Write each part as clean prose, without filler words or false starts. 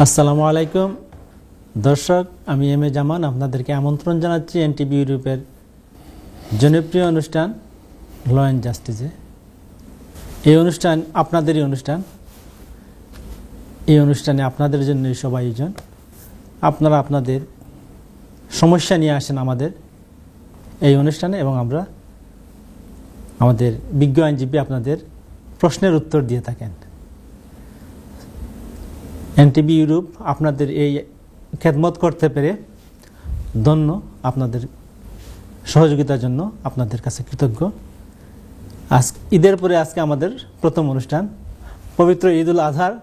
আসসালামু আলাইকুম দর্শক, আমি এম এ জামান আপনাদেরকে আমন্ত্রণ জানাচ্ছি এনটিভি ইউরোপের জনপ্রিয় অনুষ্ঠান ল অ্যান্ড জাস্টিসে। এই অনুষ্ঠান আপনাদেরই অনুষ্ঠান। এই অনুষ্ঠানে আপনাদের জন্য সবাই আয়োজন। আপনারা আপনাদের সমস্যা নিয়ে আসেন আমাদের এই অনুষ্ঠানে এবং আমরা আমাদের বিজ্ঞ আইনজীবী আপনাদের প্রশ্নের উত্তর দিয়ে থাকেন। এনটিভি ইউরোপ আপনাদের এই খেদমত করতে পেরে ধন্য, আপনাদের সহযোগিতার জন্য আপনাদের কাছে কৃতজ্ঞ। ঈদের পরে আজকে আমাদের প্রথম অনুষ্ঠান। পবিত্র ঈদ উল আজহার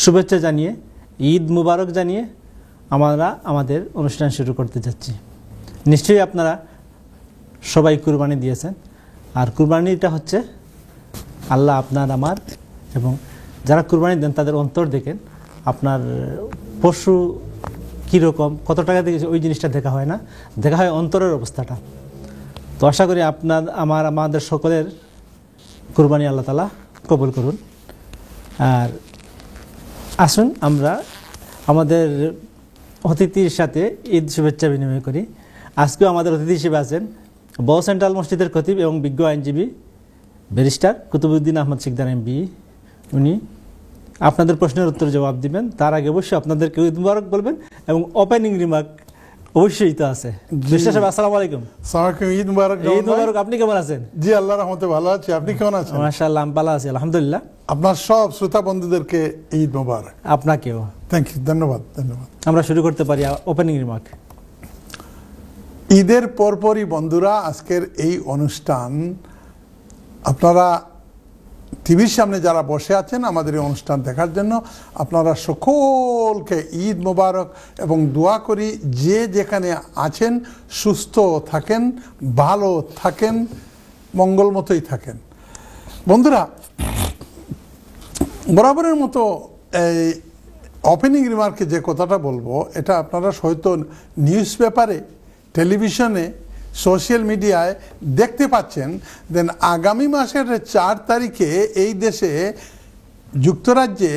শুভেচ্ছা জানিয়ে, ঈদ মুবারক জানিয়ে আমরা আমাদের অনুষ্ঠান শুরু করতে যাচ্ছি। নিশ্চয়ই আপনারা সবাই কুরবানি দিয়েছেন, আর কুরবানিটা হচ্ছে আল্লাহ আপনার আমার এবং যারা কুরবানি দেন তাদের অন্তর দেখেন। আপনার পশু কীরকম, কত টাকা দিয়েছে ওই জিনিসটা দেখা হয় না, দেখা হয় অন্তরের অবস্থাটা। তো আশা করি আমাদের সকলের কুরবানি আল্লাহ তাআলা কবুল করুন। আর আসুন আমরা আমাদের অতিথির সাথে ঈদ শুভেচ্ছা বিনিময় করি। আজকেও আমাদের অতিথি হিসেবে আছেন বউ সেন্ট্রাল মসজিদের খতিব এবং বিজ্ঞ আইনজীবী ব্যারিস্টার কুতুবউদ্দিন আহমদ শিকদার এমবি। উনি আপনাদের প্রশ্নের উত্তর জবাব দিবেন। তার আগে অবশ্যই আপনাদেরকে ঈদ মুবারক বলবেন এবং ওপেনিং রিমার্ক অবশ্যই তো আছে। আসসালামু আলাইকুম। ঈদ মুবারক। ঈদ মুবারক। আপনি কেমন আছেন? জি, আল্লাহর রহমতে ভালো আছি। আপনি কেমন আছেন? মাশাআল্লাহ, আমি ভালো আছি আলহামদুলিল্লাহ। আপনার সব শ্রোতা বন্ধুদেরকে ঈদ মুবারক। আপনাকেও থ্যাংক ইউ, ধন্যবাদ। আমরা শুরু করতে পারি ওপেনিং রিমার্ক। ঈদের পরপরই বন্ধুরা আজকের এই অনুষ্ঠান, আপনারা টিভির সামনে যারা বসে আছেন আমাদের এই অনুষ্ঠান দেখার জন্য, আপনারা সকলকে ঈদ মোবারক এবং দোয়া করি যে যেখানে আছেন সুস্থ থাকেন, ভালো থাকেন, মঙ্গলমতোই থাকেন। বন্ধুরা, বরাবরের মতো এই ওপেনিং রিমার্কে যে কথাটা বলবো, এটা আপনারা হয়তো নিউজ পেপারে, টেলিভিশনে, সোশ্যাল মিডিয়ায় দেখতে পাচ্ছেন। দেন আগামী মাসের 4 তারিখে এই দেশে যুক্তরাজ্যে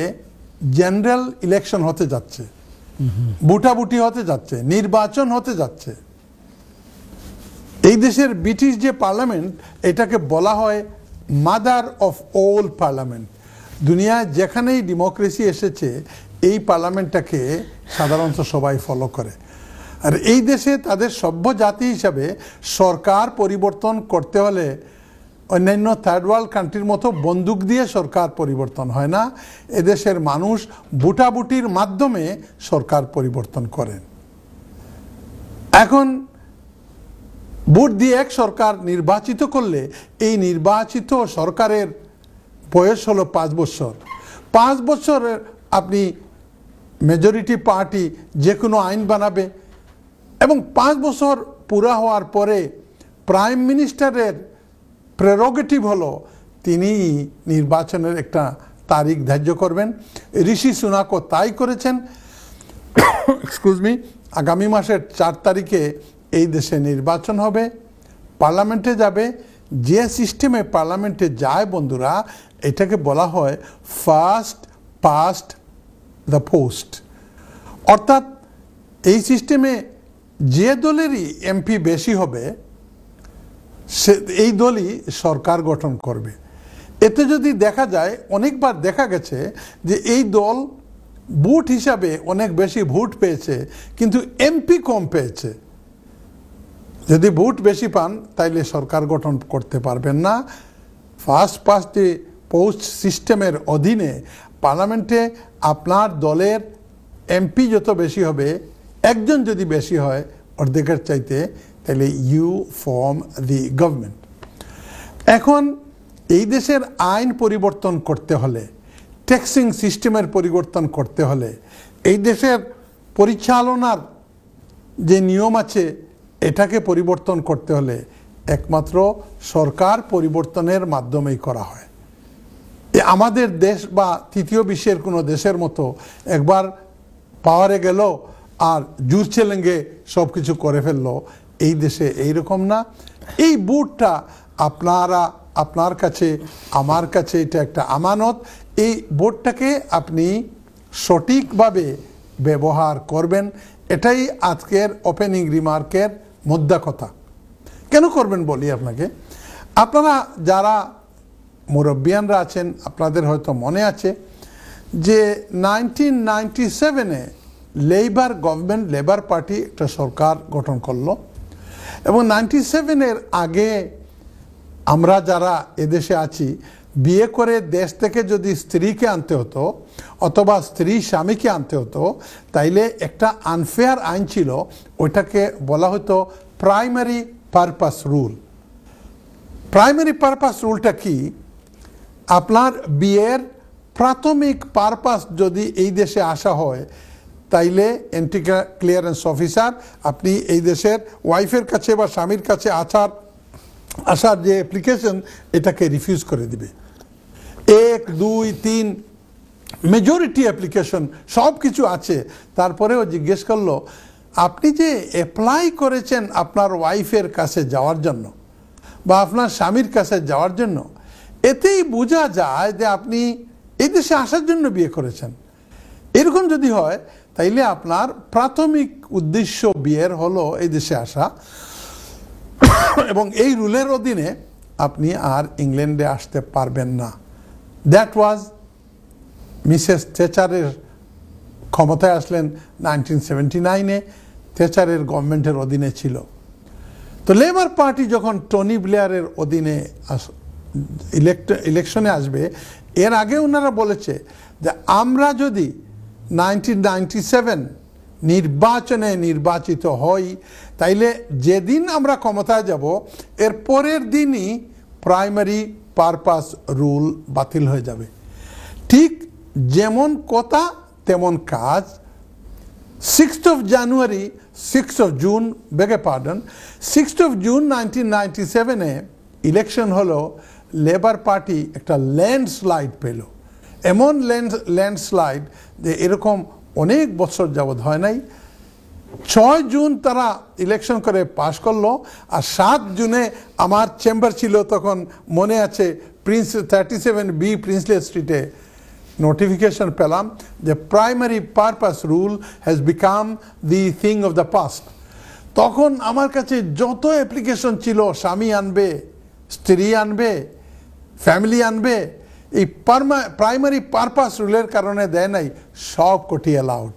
জেনারেল ইলেকশন হতে যাচ্ছে, ভোটাভুটি হতে যাচ্ছে, নির্বাচন হতে যাচ্ছে। এই দেশের ব্রিটিশ যে পার্লামেন্ট, এটাকে বলা হয় মাদার অফ অল পার্লামেন্ট। দুনিয়ায় যেখানেই ডেমোক্রেসি এসেছে এই পার্লামেন্টটাকে সাধারণত সবাই ফলো করে। আর এই দেশে তাদের সভ্য জাতি হিসাবে সরকার পরিবর্তন করতে হলে অন্যান্য থার্ড ওয়ার্ল্ড কান্ট্রির মতো বন্দুক দিয়ে সরকার পরিবর্তন হয় না। এদেশের মানুষ ভোটাভুটির মাধ্যমে সরকার পরিবর্তন করেন। এখন ভোট দিয়ে এক সরকার নির্বাচিত করলে এই নির্বাচিত সরকারের বয়স হলো 5 বছর। 5 বছরের আপনি মেজরিটি পার্টি যে কোনো আইন বানাবে এবং 5 বছর পুরা হওয়ার পরে প্রাইম মিনিস্টারের প্রেরোগেটিভ হলো তিনি নির্বাচনের একটা তারিখ ধার্য করবেন। ঋষি সুনাকও তাই করেছেন। এক্সকিউজ মি, আগামী মাসের 4 তারিখে এই দেশে নির্বাচন হবে, পার্লামেন্টে যাবে। যে সিস্টেমে পার্লামেন্টে যায় বন্ধুরা, এটাকে বলা হয় ফার্স্ট পাস্ট দ্য পোস্ট। অর্থাৎ এই সিস্টেমে যে দলেরই এমপি বেশি হবে এই দলই সরকার গঠন করবে। এতে যদি দেখা যায়, অনেকবার দেখা গেছে যে এই দল ভোট হিসাবে অনেক বেশি ভোট পেয়েছে কিন্তু এমপি কম পেয়েছে। যদি ভোট বেশি পান তাইলে সরকার গঠন করতে পারবেন না। ফার্স্ট পাস্ট দ্য পোস্ট সিস্টেমের অধীনে পার্লামেন্টে আপনার দলের এমপি যত বেশি হবে, একজন যদি বেশি হয় অর্ধেকের চাইতে, তাহলে ইউ ফর্ম দি গভর্নমেন্ট। এখন এই দেশের আইন পরিবর্তন করতে হলে, ট্যাক্সিং সিস্টেমের পরিবর্তন করতে হলে, এই দেশের পরিচালনার যে নিয়ম আছে এটাকে পরিবর্তন করতে হলে একমাত্র সরকার পরিবর্তনের মাধ্যমেই করা হয়। আমাদের দেশ বা তৃতীয় বিশ্বের কোনো দেশের মতো একবার পাওয়ারে গেল আর জোর চেলেঙ্গে সব কিছু করে ফেললো, এই দেশে এইরকম না। এই ভোটটা আপনার কাছে, আমার কাছে এটা একটা আমানত। এই ভোটটাকে আপনি সঠিকভাবে ব্যবহার করবেন। এটাই আজকের ওপেনিং রিমার্কের মুদ্রা কথা। কেন করবেন বলি আপনাকে। আপনারা যারা মুরব্বিয়ানরা আছেন, আপনাদের হয়তো মনে আছে যে 1997-এ লেবার গভর্নমেন্ট, লেবার পার্টি একটা সরকার গঠন করলো এবং 97-এর আগে আমরা যারা এদেশে আছি, বিয়ে করে দেশ থেকে যদি স্ত্রীকে আনতে হতো অথবা স্ত্রী স্বামীকে আনতে হতো, তাইলে একটা আনফেয়ার আইন ছিল, ওইটাকে বলা হতো primary purpose rule. Primary purpose রুলটা কি? আপনার বিয়ের প্রাথমিক পারপাস যদি এই দেশে আসা হয়, তাইলে এন্ট্রি ক্লিয়ারেন্স অফিসার আপনি এই দেশের ওয়াইফের কাছে বা স্বামীর কাছে আসার যে অ্যাপ্লিকেশন, এটাকে রিফিউজ করে দিবে। 1, 2, 3 মেজরিটি অ্যাপ্লিকেশন সব কিছু আছে। তারপরেও জিজ্ঞেস করলো, আপনি যে অ্যাপ্লাই করেছেন আপনার ওয়াইফের কাছে যাওয়ার জন্য বা আপনার স্বামীর কাছে যাওয়ার জন্য, এতেই বোঝা যায় যে আপনি এই দেশে আসার জন্য বিয়ে করেছেন। এরকম যদি হয়, তাইলে আপনার প্রাথমিক উদ্দেশ্য বিয়ের হলো এই দেশে আসা, এবং এই রুলের অধীনে আপনি আর ইংল্যান্ডে আসতে পারবেন না। দ্যাট ওয়াজ মিসেস থেচারের ক্ষমতায় আসলেন 1979-এ, থেচারের গভর্নমেন্টের অধীনে ছিল। তো লেবার পার্টি যখন টনি ব্লেয়ারের অধীনে ইলেকশনে আসবে, এর আগে ওনারা বলেছে যে আমরা যদি 1997 নির্বাচনে নির্বাচিত হই, তাইলে যেদিন আমরা ক্ষমতায় যাব এর পরের দিনই প্রাইমারি পারপাস রুল বাতিল হয়ে যাবে। ঠিক যেমন কথা তেমন কাজ। 6th of January, 6th of June, beg pardon, 6th of June 1997-এ ইলেকশন হলো। লেবার পার্টি একটা ল্যান্ডস্লাইড পেল, এমন ল্যান্ডস্লাইড যে এরকম অনেক বছর যাবৎ হয় নাই। 6 জুন তারা ইলেকশন করে পাশ করলো, আর 7 জুনে আমার চেম্বার ছিল তখন, মনে আছে, 37B প্রিন্সলে স্ট্রিটে নোটিফিকেশন পেলাম যে primary purpose rule has become the thing of the past. তখন আমার কাছে যত অ্যাপ্লিকেশন ছিল, স্বামী আনবে, স্ত্রী আনবে, ফ্যামিলি আনবে, এই প্রাইমারি পারপাস রুলের কারণে দেয় নাই, সব কোটি অ্যালাউড।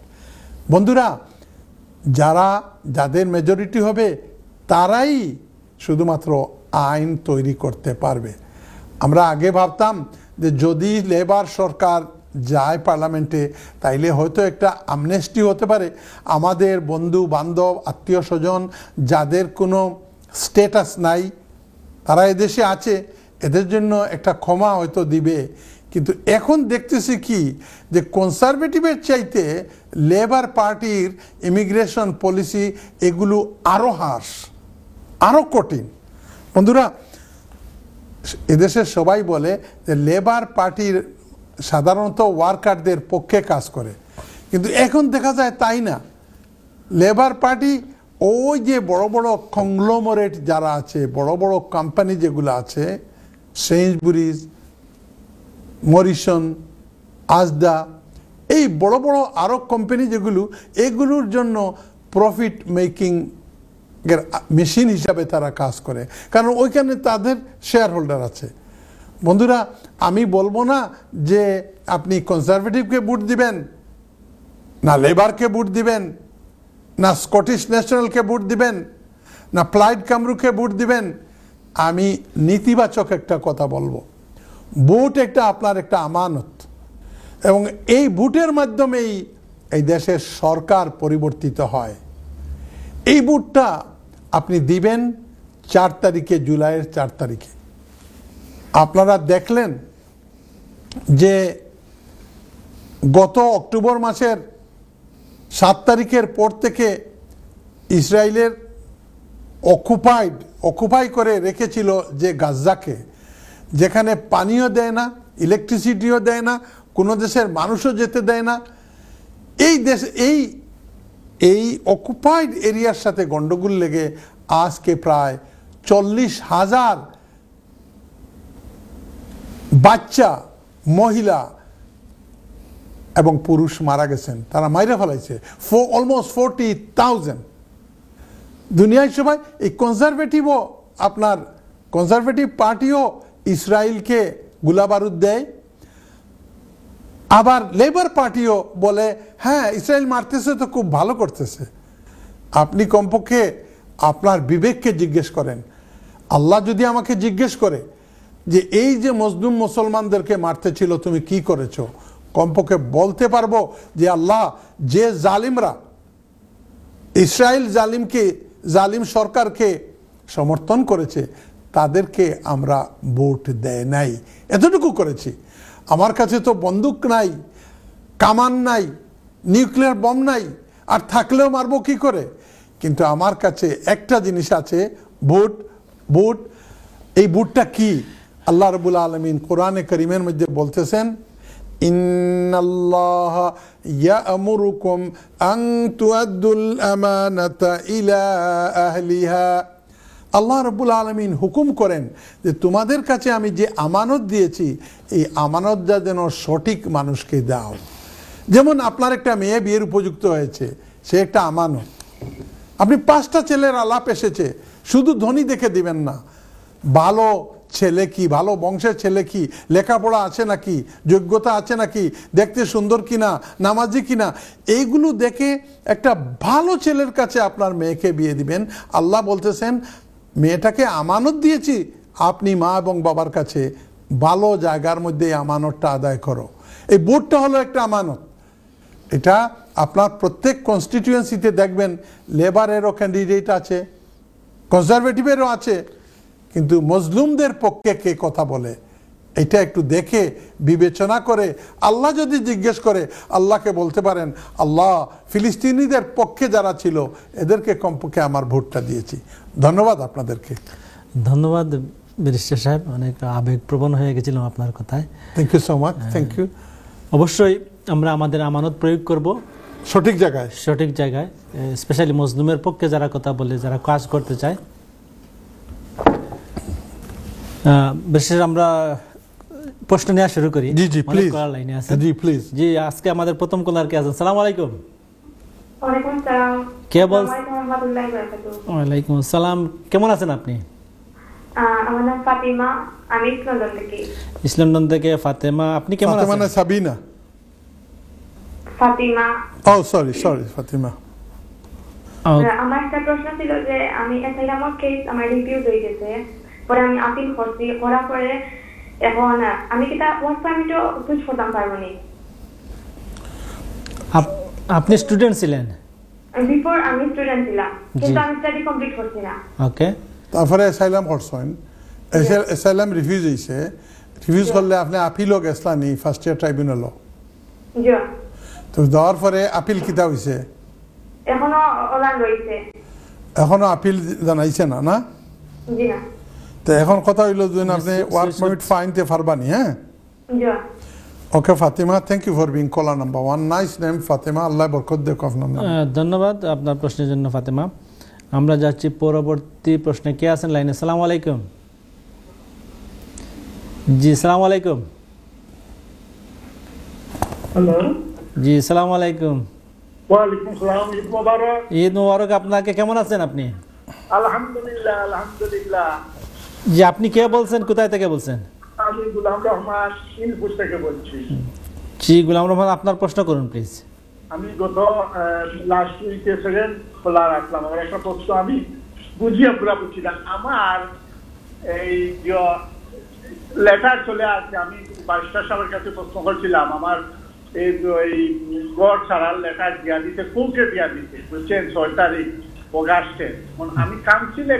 বন্ধুরা, যাদের মেজরিটি হবে তারাই শুধুমাত্র আইন তৈরি করতে পারবে। আমরা আগে ভাবতাম যে যদি লেবার সরকার যায় পার্লামেন্টে, তাইলে হয়তো একটা আমনেস্টি হতে পারে। আমাদের বন্ধু বান্ধব, আত্মীয় স্বজন যাদের কোনো স্ট্যাটাস নাই, তারা এদেশে আছে, এদের জন্য একটা ক্ষমা হয়তো দিবে। কিন্তু এখন দেখতেছি কি, যে কনসারভেটিভের চাইতে লেবার পার্টির ইমিগ্রেশন পলিসি এগুলো আরো হার্শ, আরো কঠিন। বন্ধুরা, এদেশের সবাই বলে যে লেবার পার্টির সাধারণত ওয়ার্কারদের পক্ষে কাজ করে, কিন্তু এখন দেখা যায় তাই না। লেবার পার্টি ওই যে বড় বড় কংগ্লোমারেট যারা আছে, বড় বড় কোম্পানি যেগুলো আছে, সেইন্সবুরিজ, মরিসন, আজদা, এই বড় বড় আরো কোম্পানি যেগুলো, এগুলোর জন্য প্রফিট মেকিং এর মেশিন হিসাবে তারা কাজ করে, কারণ ওইখানে তাদের শেয়ার হোল্ডার আছে। বন্ধুরা, আমি বলবো না যে আপনি কনজারভেটিভকে ভোট দিবেন, না লেবারকে ভোট দিবেন, না স্কটিশ ন্যাশনালকে ভোট দিবেন, না প্লাইড কামরুকে ভোট দিবেন। আমি নীতিবাচক একটা কথা বলবো। ভোট একটা আপনার একটা আমানত, এবং এই ভোটের মাধ্যমেই এই দেশের সরকার পরিবর্তিত হয়। এই ভোটটা আপনি দিবেন 4 তারিখে, জুলাইয়ের 4 তারিখে। আপনারা দেখলেন যে গত অক্টোবর মাসের 7 তারিখের পর থেকে ইসরায়েলের অকুপাই করে রেখেছিল যে গাজাকে, যেখানে পানিও দেয় না, ইলেকট্রিসিটিও দেয় না, কোনো দেশের মানুষও যেতে দেয় না। এই অকুপাইড এরিয়ার সাথে গন্ডগোল লেগে আজকে প্রায় 40,000 বাচ্চা, মহিলা এবং পুরুষ মারা গেছেন, তারা মাইরে ফেলাইছে অলমোস্ট 40,000। দুনিয়ায় সবাই এই কনজারভেটিভও, আপনার কনজারভেটিভ পার্টিও ইসরায়েলকে গোলাবারুদ দেয়, আবার লেবার পার্টিও বলে হ্যাঁ ইসরায়েল মারতেছে তো খুব ভালো করতেছে। আপনি কমপক্ষে আপনার বিবেককে জিজ্ঞেস করেন। আল্লাহ যদি আমাকে জিজ্ঞেস করে যে এই যে মজলুম মুসলমানদেরকে মারতে ছিল তুমি কি করেছো, কমপক্ষে বলতে পারবো যে আল্লাহ, যে জালিমরা ইসরায়েল জালিম সরকারকে সমর্থন করেছে তাদেরকে আমরা ভোট দেয় নাই, এতটুকু করেছি। আমার কাছে তো বন্দুক নাই, কামান নাই, নিউক্লিয়ার বম নাই, আর থাকলেও মারবো কি করে, কিন্তু আমার কাছে একটা জিনিস আছে, ভোট। এই ভোটটা কি? আল্লাহ রাব্বুল আলামিন কোরআনে কারীমের মধ্যে বলতেছেন, ইন্নাল্লাহা ইয়া'মুরুকুম আন তুআদ্দুল আমানাতা ইলা আহলিহা। আল্লাহ রাব্বুল আলামিন হুকুম করেন যে তোমাদের কাছে আমি যে আমানত দিয়েছি এই আমানতটা যেন সঠিক মানুষকে দাও। যেমন আপনার একটা মেয়ে বিয়ের উপযুক্ত হয়েছে, সে একটা আমানত। আপনি 5টা ছেলের আলাপ এসেছে, শুধু ধনী দেখে দিবেন না, ভালো ছেলে কি, ভালো বংশের ছেলে কি, লেখাপড়া আছে নাকি, যোগ্যতা আছে নাকি, দেখতে সুন্দর কিনা, নামাজি কিনা, এইগুলো দেখে একটা ভালো ছেলের কাছে আপনার মেয়েকে বিয়ে দিবেন। আল্লাহ বলতেছেন মেয়েটাকে আমানত দিয়েছি, আপনি মা এবং বাবার কাছে ভালো জায়গার মধ্যে আমানতটা আদায় করো। এই ভোটটা হলো একটা আমানত। এটা আপনার প্রত্যেক কনস্টিটিউয়েন্সিতে দেখবেন লেবারেরও ক্যান্ডিডেট আছে, কনজারভেটিভেরও আছে, কিন্তু মজলুমদের পক্ষে কে কথা বলে এটা একটু দেখে বিবেচনা করে আল্লাহ যদি জিজ্ঞেস করে আল্লাহকে বলতে পারেন, আল্লাহ ফিলিস্তিনিদের পক্ষে যারা ছিল এদেরকে কমপক্ষে আমার ভোটটা দিয়েছি। ধন্যবাদ আপনাদেরকে। ধন্যবাদ ব্যারিস্টার সাহেব, অনেক আবেগপ্রবণ হয়ে গেছিলাম আপনার কথায়। Thank you so much. Thank you. অবশ্যই আমরা আমাদের আমানত প্রয়োগ করব সঠিক জায়গায়, স্পেশালি মজলুমের পক্ষে যারা কথা বলে, যারা কাজ করতে চায়। বিশেষ আমরা প্রশ্ন নেওয়া শুরু করি। জি জি প্লিজ। লাইনে আছে জি প্লিজ। জি, আজকে আমাদের প্রথম কলার কে আছেন? আসসালামু আলাইকুম। ওয়ালাইকুম আসসালাম। কে বল? ওয়ালাইকুম আসসালাম। কেমন আছেন আপনি? আমার নাম ফাতিমা, আমি ইসলামগঞ্জ থেকে। ইসলামগঞ্জ থেকে ফাতেমা, আপনি কেমন আছেন? ফাতেমা না সাবিনা? ফাতিমা। ও সরি ফাতিমা। আমার একটা প্রশ্ন ছিল যে আমি অ্যাসাইলামের কেস আমার রিভিউ হয়ে গেছে, পরে আমি আপিল করছি, করার পরে এখন আমি কি তা ওয়ার্ক পারমিটও সুইচ করতে পারবো না? আপনি স্টুডেন্ট ছিলেন? বিফোর আমি স্টুডেন্ট ছিলাম, কিন্তু আমি স্টাডি কমপ্লিট করছি না। ওকে। তারপরে অ্যাসাইলাম করছেন, অ্যাসাইলাম রিফিউজ হয়েছে, রিফিউজ করলে আপনি আপিলও গেছলানি ফার্স্ট ইয়ার ট্রাইব্যুনালও? জি। তো দেওয়ার পরে আপিল কিতা হয়েছে? এখনো ওলান রয়েছে। এখনো আপিল জানাইছে না? না জি না। তো এখন কথা হইল যে আপনি ওয়ার্ক পারমিট ফাইনতে পারবানি। হ্যাঁ জি। Okay Fatima, thank you for being caller number 1। Nice name Fatima, Allah বরকত দেখ আপনার নাম। ধন্যবাদ আপনার প্রশ্নের জন্য ফাতেমা। আমরা যাচ্ছি পরবর্তী প্রশ্নে। কে আছেন লাইনে? আসসালামু আলাইকুম। জি আসসালামু আলাইকুম। হ্যালো। জি আসসালামু আলাইকুম। ওয়ালাইকুম সালাম। ঈদ মোবারক। ঈদ মোবারক আপনাকে। কেমন আছেন আপনি? আলহামদুলিল্লাহ আলহামদুলিল্লাহ। জি, আপনি কে বলছেন, কোথায় থেকে বলছেন? আমি গোলাম রহমান ইনপুট থেকে বলছি। জি গোলাম রহমান, আপনার প্রশ্ন করুন প্লিজ। আমি গত লাস্ট উইকে সেকেন্ড খোলা রাখলাম, আমার একটা প্রশ্ন আমি বুঝিয়ে পুরা বুঝছিলাম। আমার এই যে লেটার চলে আসছে, আমি বারিস্টার সাহেবের কাছে প্রশ্ন করছিলাম, আমার এই গড় ছাড়ার লেটার দিয়া দিতে, কোর্টে দিয়া দিতে, বুঝছেন, 6 তারিখ অগাস্টে। আমি কাউন্সিলে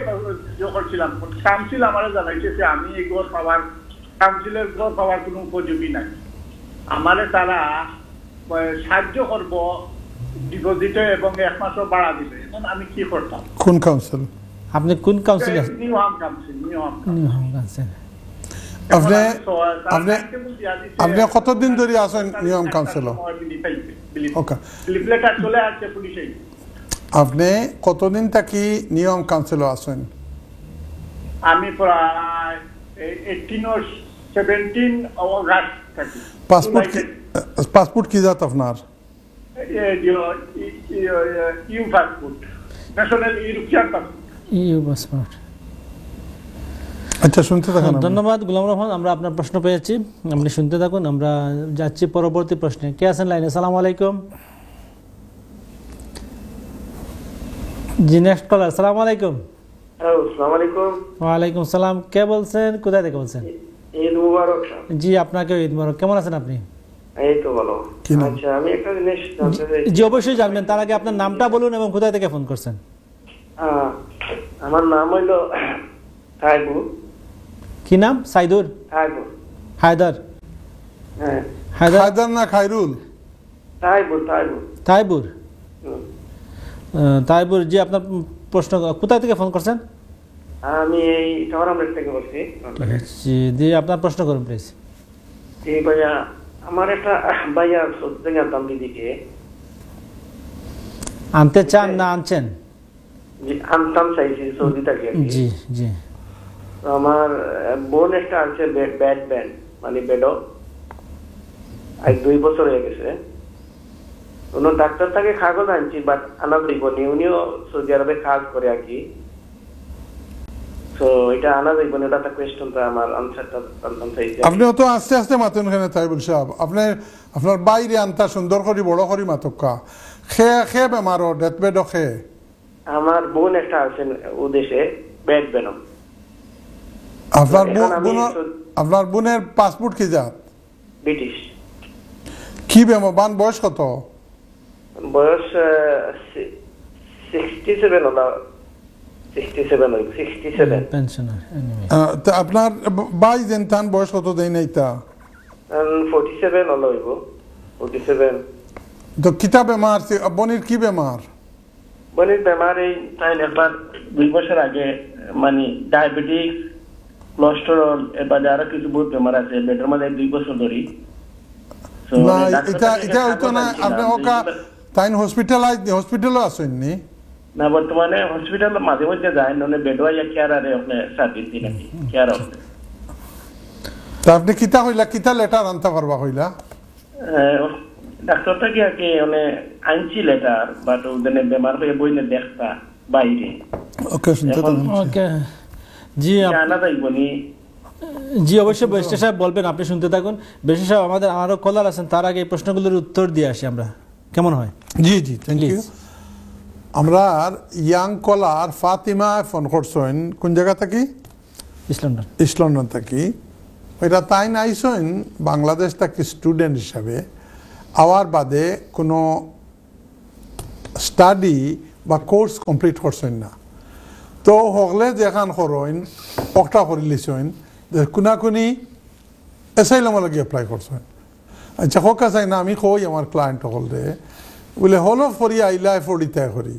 করছিলাম, কাউন্সিল আমার জানাইছে যে আমি এই গড় পাওয়ার, কাউন্সিলের গড় পাওয়ার কোনো উপযোগী নাই, আমারে তারা সাহায্য করব ডিপোজিটে এবং 1 মাসও বাড়া দিবে। এখন আমি কি করতাম? কোন কাউন্সিল? আপনি কোন কাউন্সিল? নিউ হাম কাউন্সিল। আপনি কতদিন ধরে আছেন নিয়ম কাউন্সিল? আপনি কতদিন থাকি নিয়ম কাউন্সিল আছেন? আমি প্রায় 17 অগাস্ট থাকি। পাসপোর্ট কি জাত আপনার? EU passport, national European passport. EU passport. আচ্ছা, শুনতে থাকুন। ধন্যবাদ গোলাম রহমান, আমরা আপনার প্রশ্ন পেয়েছি, আপনি শুনতে থাকুন। আমরা যাচ্ছি পরবর্তী প্রশ্নে। কে আছেন লাইনে? আসসালামু আলাইকুম। জি, নেক্সট কলার। আসসালামু আলাইকুম। হ্যালো, আসসালামু আলাইকুম। ওয়ালাইকুম সালাম। কে বলছেন, কোথায় থেকে বলছেন? ঈদ মুবারক। জি, আপনাকে ঈদ মুবারক। কেমন আছেন আপনি? এই তো ভালো। কি নাম? আচ্ছা, আমি একটা জিনিস জানতে চাই। জি, অবশ্যই জানবেন। তার আগে আপনার নামটা বলুন এবং কোথায় থেকে ফোন করছেন। আমার নাম হইলো তাইবুর। কি নাম? সাইদুর? তাইবুর। হায়দার? হ্যাঁ, হায়দার হায়দার না খায়রুল? তাইবুর। তাইবুর। তাইবুর। তাইবুর জি, আপনার প্রশ্ন, কোথায় থেকে ফোন করছেন? আমি এই টাওয়ার আমলেট থেকে বলছি। জি জি, আপনার প্রশ্ন করুন প্লিজ। জি ভাইয়া, আমার একটা ভাইয়া সত্যি জানতাম দিদিকে। আনতে চান না আনছেন? জি, আনতাম চাইছি সৌদি থেকে। জি জি। আমার বোন একটা আছে ব্যাড ব্যান্ড, মানে বেডো, আজ 2 বছর হয়ে গেছে। উনি ডাক্তার থেকে কাগজ আনছি, বাট আনা যাইব নি। উনিও সৌদি আরবে কাজ করে আর কি। তো এটা আনা যাইব না, এটা কোয়েশ্চনটা আমার আনসারটা জানতাম চাইছি। আপনিও তো আস্তে আস্তে মাতুন এখানে তাইবুল সাহেব। আপনার বাইরে আনতা সুন্দর করে বড় করে মাতক্কা। খে বেমারো ডেথ বেড খে। আমার বোন একটা আছেন ও দেশে, ব্যাড বেনম। আপনার বোনের পাসপোর্ট কি জাত? ব্রিটিশ। কি বেমান বয়স কত? বয়স 67 হলো। 67 পেনশনার। আপনার বাই জেনতান বয়স কত দেই নাই তা? 47 হলো হইব। 47। তো কিতা বেমার? বনির কি বেমার? বনির বেমার এই একবার 2 বছর আগে, মানে ডায়াবেটিস, কোলেস্টেরল, এবার আরো কিছু বহুত বেমার আছে। বেডের মধ্যে 2 বছর ধরে। না, এটা হইতো না। আপনি ওকা তাইন হসপিটালও আছেন নি? না, বর্তমানে হসপিটাল মাঝে মধ্যে যায়, মানে বেডওয়াইয়া কেয়ার আরে ওখানে সার্ভিস দিন নাকি কেয়ার হবে। তা আপনি কিতা হইলা, কিতা লেটার আনতে পারবা হইলা? ডাক্তারটা কি আর কি মানে আনছি লেটার, বাট ওদের বেমার হয়ে বইলে দেখতা বাইরে। ওকে, শুনতে থাকুন। ওকে জি, জানা যাইব নি? জি অবশ্যই বেশি সাহেব বলবেন, আপনি শুনতে থাকুন। বেশি সাহেব, আমাদের আরো কলার আছেন, তার আগে এই প্রশ্নগুলোর উত্তর দিয়ে আসি আমরা, কেমন হয়? জি জি, থ্যাংক ইউ। আমরা ইয়াং কলার ফাতিমা ফোন করছেন। কোন জায়গা থাকি? ইস্ট লন্ডন থাকি। এটা তাই আইসেন বাংলাদেশ থাকি স্টুডেন্ট হিসাবে। আওয়ার বাদে কোনো স্টাডি বা কোর্স কমপ্লিট করছেন না। তো হগলে যেখান করেন একটা করে লিছেন, কোনাকুনি এসাইলামের লাগে এপ্লাই করছেন। আচ্ছা, হোক চাই না, আমি কই আমার ক্লায়েন্ট হলে বলে হলো ফরি আইলা ফরিতায় করি।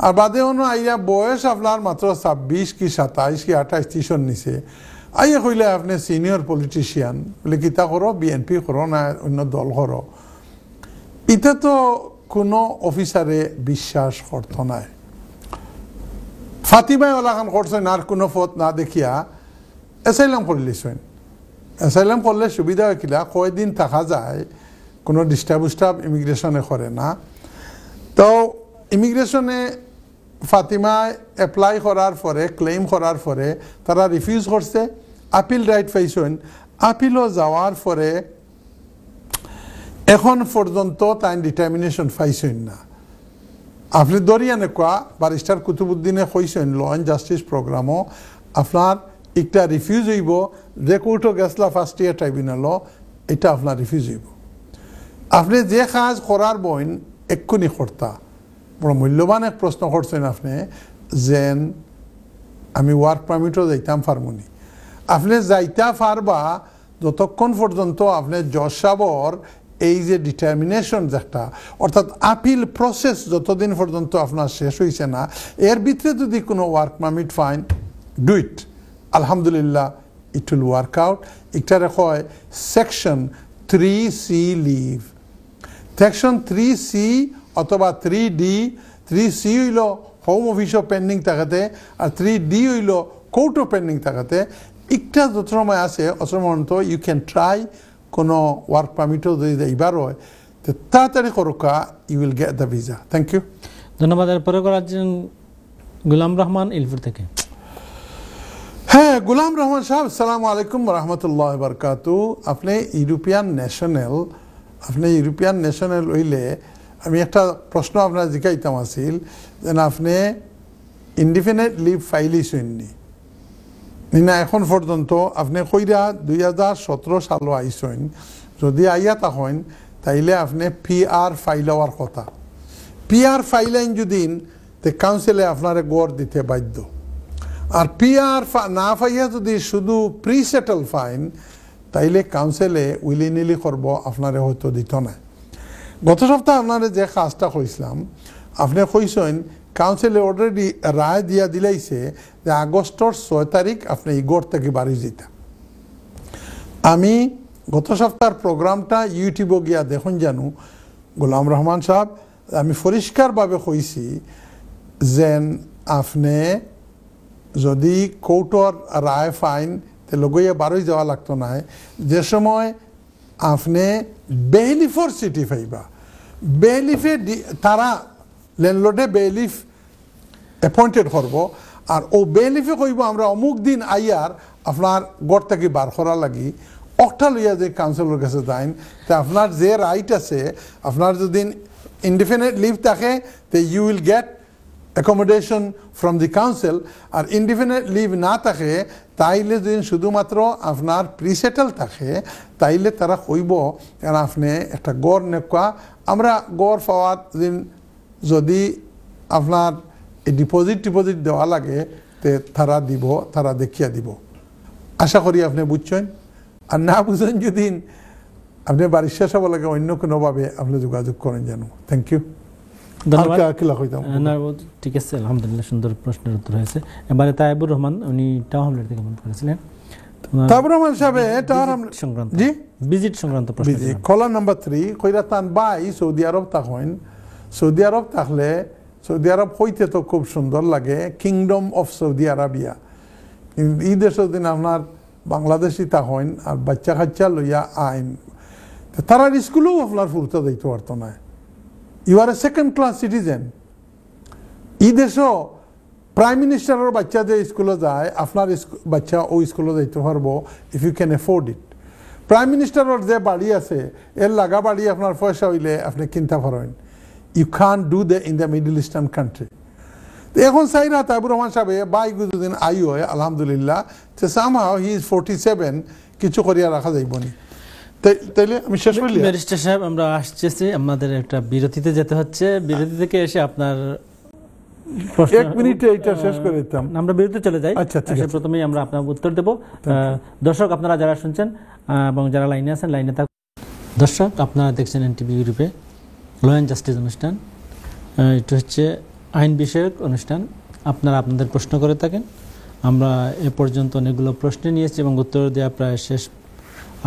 আর বাদে অন্য আইয়া বয়স আপনার মাত্র 26 কি 27 কি 28 টিশন নিছে। আইয়া কইলে আপনি সিনিয়র পলিটিশিয়ান, বলে কিতা করো, বিএনপি করো না অন্য দল করো। এটা তো কোনো অফিসারে বিশ্বাস করতো নাই। ফাতিমায় ওলাখান করছেন, আর কোনো পথ না দেখিয়া অ্যাসাইলাম করে লিছেন। অ্যাসাইলাম করলে সুবিধা হয় কিলা, কয়দিন থাকা যায়, কোনো ডিস্টার্ব ইমিগ্রেশনে করে না। তো ইমিগ্রেশনে ফাতিমায় অ্যাপ্লাই করার পরে, ক্লেম করার পরে তারা রিফিউজ করছে। আপিল রাইট পাইছেন। আপিলও যাওয়ার পরে এখন পর্যন্ত তাই ডিটারমিনেশন পাইছেন না। আপনি দরিয়ানে কোয়া ব্যারিস্টার কুতুবুদ্দিনে কইছেন ল অ্যান্ড জাস্টিস প্রোগ্রামও আপনার একটা রিফিউজ হইব। যে কোর্টও গেছলা ফার্স্ট ইয়ার ট্রাইব্যুনালও, এটা আপনার রিফিউজ হইব। আপনি যে কাজ করার বইন এক্ষুনি কর্তা। বড় মূল্যবান এক প্রশ্ন করছেন আপনি, যেন আমি ওয়ার্ক পারমিটও যাইতাম পারমুনি। আপনি যাইতা পারবা যতক্ষণ পর্যন্ত আপনি জজ সাহেবর এই যে ডিটারমিনেশন যেটা, অর্থাৎ আপিল প্রসেস যতদিন পর্যন্ত আপনার শেষ হয়েছে না, এর ভিতরে যদি কোনো work permit fine, do it. আলহামদুলিল্লাহ, ইট উইল ওয়ার্ক আউট। এটারে কয় section 3C leave. Section 3C অথবা 3D। 3C হইল হোম অফিসও পেন্ডিং থাকাতে, আর 3D হইল কোর্টও পেন্ডিং থাকাতে। একটা যত সময় আছে অসমন্ত ইউ ক্যান ট্রাই কোনো ওয়ার্ক পারমিটও যদি এইবার হয় তো তাড়াতাড়ি করোকা, you will get the visa. Thank you. ধন্যবাদ। এরপরে করার গোলাম রহমান ইলপুর থেকে। হ্যাঁ, গোলাম রহমান সাহেব, আসসালামু আলাইকুম রহমতুল্লাহ বরকাতু। আপনি ইউরোপিয়ান ন্যাশনাল হইলে আমি একটা প্রশ্ন আপনার জিজ্ঞাইতাম আছিল যে আপনি ইনডিফিনিট লিভ ফাইলিছেন না এখন পর্যন্ত? আপনি কইরা 2017 সালও আইসেন। যদি আইয়া তখন তাইলে আপনি PR ফাইল হওয়ার কথা। PR ফাইলাইন যদি তে কাউন্সিলে আপনারে গড় দিতে বাধ্য। আর PR না পাইয়া যদি শুধু প্রিসেটল ফাইন, তাইলে কাউন্সিলে উইলি নিলি করব, আপনারে হয়তো দিত না। গত সপ্তাহে আপনারা যে কাজটা কইছিলাম, আপনি কইছেন কাউন্সিলে অলরেডি রায় দিয়া দিলাইছে যে আগস্টর 6 তারিখ আপনি এই গড় থেকে বাড়ি যেতা। আমি গত সপ্তাহের প্রোগ্রামটা ইউটিউবে গিয়া দেখুন জানু গোলাম রহমান সাহেব, আমি পরিষ্কারভাবে কইছি যেন আপনি যদি কোর্টর রায় ফাইন তে লগইয়া বারোই যাওয়া লাগতো না। যে সময় আপনি বেইলিফর সিটি পাইবা, বেইলিফে তারা ল্যান্ডলর্ডে বেইলিফ অ্যাপয়েন্টেড করব, আর ও বেইলিফে কইব আমরা অমুক দিন আইয়ার আপনার গড় থেকে বার করা লাগি অকটা লইয়া যে কাউন্সিলর কাছে যাইন, তা আপনার যে রাইট আছে, আপনার যদি ইনডিফিনিট লিভ থাকে তে you will get accommodation from the council. আর ইনডিফিনিট লিভ না থাকে তাইলে যদি শুধুমাত্র আপনার প্রিসেটেল থাকে তাইলে তারা কইব কারণ আপনি একটা গড় নেকা আমরা গড় পাওয়ার দিন যদি আপনার এই ডিপোজিট দেওয়া লাগে তে তারা দিব, তারা দেখিয়া দিব। আশা করি আপনি বুঝছেন। আর না বুঝেন যদি আপনি বাড়ির শেষ হবো লাগে অন্য কোনোভাবে আপনি যোগাযোগ করেন জানো। Thank you. ঠিক আছে, আলহামদুলিল্লাহ, সুন্দর প্রশ্নের উত্তর হয়েছে। এবারে তাইবুর রহমান, উনি টাউন হামলেট থেকে মনে করেছিলেন। তাইবুর রহমান সাহেব ভিজিট সংক্রান্ত প্রশ্ন। কলার নাম্বার 3 কইরা তান ভাই সৌদি আরব থাকেন। সৌদি আরব থাকলে সৌদি আরব হইতে তো খুব সুন্দর লাগে, কিংডম অফ সৌদি আরবিয়া। এই দেশের দিন আপনার বাংলাদেশি থাকেন আর বাচ্চা কাচ্চা লইয়া আইন, তারা স্কুলেও আপনার ফুরতে দিতে পারতো না। You are a second class citizen. এই দেশও প্রাইম মিনিস্টারের বাচ্চা যে স্কুলে যায়, আপনার বাচ্চা ওই স্কুলে যাইতে পারবো if you can afford it. Prime মিনিস্টারের যে বাড়ি আছে এর লাগা বাড়ি আপনার পয়সা হইলে আপনি কিনতে পারেন। You can do the in the middle eastern country. এখন সাইরা তাইবুর রহমান সাহেব বাই গুজুদিন আই হয় আলহামদুলিল্লাহ, সামহাও হি ইজ 47, কিছু করিয়া রাখা যাইবনি। তাইলে আমি শেষ করলি। ব্যারিস্টার সাহেব, আমরা আসতেছি, আমাদের একটা বিরতিতে যেতে হচ্ছে। বিরতি থেকে এসে আপনার 1 মিনিটে এটা শেষ করে দিতাম। আমরা বিরতি চলে যাই। আচ্ছা, প্রথমেই আমরা আপনার উত্তর দেব। দর্শক আপনারা যারা শুনছেন এবং যারা লাইনে আছেন লাইনে থাকুন। দর্শক আপনারা দেখছেন এনটিভি ইউরোপে ল অ্যান্ড জাস্টিস অনুষ্ঠান। এটা হচ্ছে আইন বিষয়ক অনুষ্ঠান। আপনারা আপনাদের প্রশ্ন করে থাকেন। আমরা এ পর্যন্ত অনেকগুলো প্রশ্ন নিয়েছি এবং উত্তর দেওয়া প্রায় শেষ।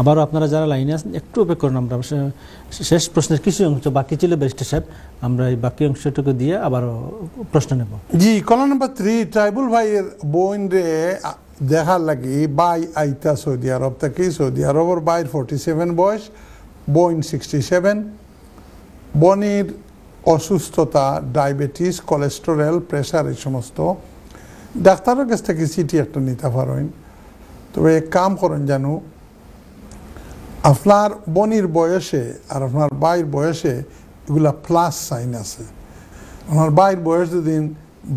আবারও আপনারা যারা লাইনে আছেন একটু অপেক্ষা করুন, আমরা শেষ প্রশ্নের কিছু অংশ বাকি ছিল ব্যারিস্টার সাহেব, আমরা এই বাকি অংশটুকু দিয়ে আবারও প্রশ্ন নেব। জি, কলা নাম্বার 3 ট্রাইবল ভাইয়ের বোন রে দেখার লাগি বাই আইতা সৌদি আরব থেকে। সৌদি আরবের বাইর 47 বয়স, বোন 67। বোনের অসুস্থতা, ডায়াবেটিস, কোলেস্টেরল, প্রেশার, এই সমস্ত। ডাক্তারের কাছ থেকে সিটি একটা নিতে পারেন। তবে এক কাম করেন জানো, আপনার বোনের বয়সে আর আপনার বাইর বয়সে এগুলা প্লাস সাইন আছে। আমার বাইর বয়স যদি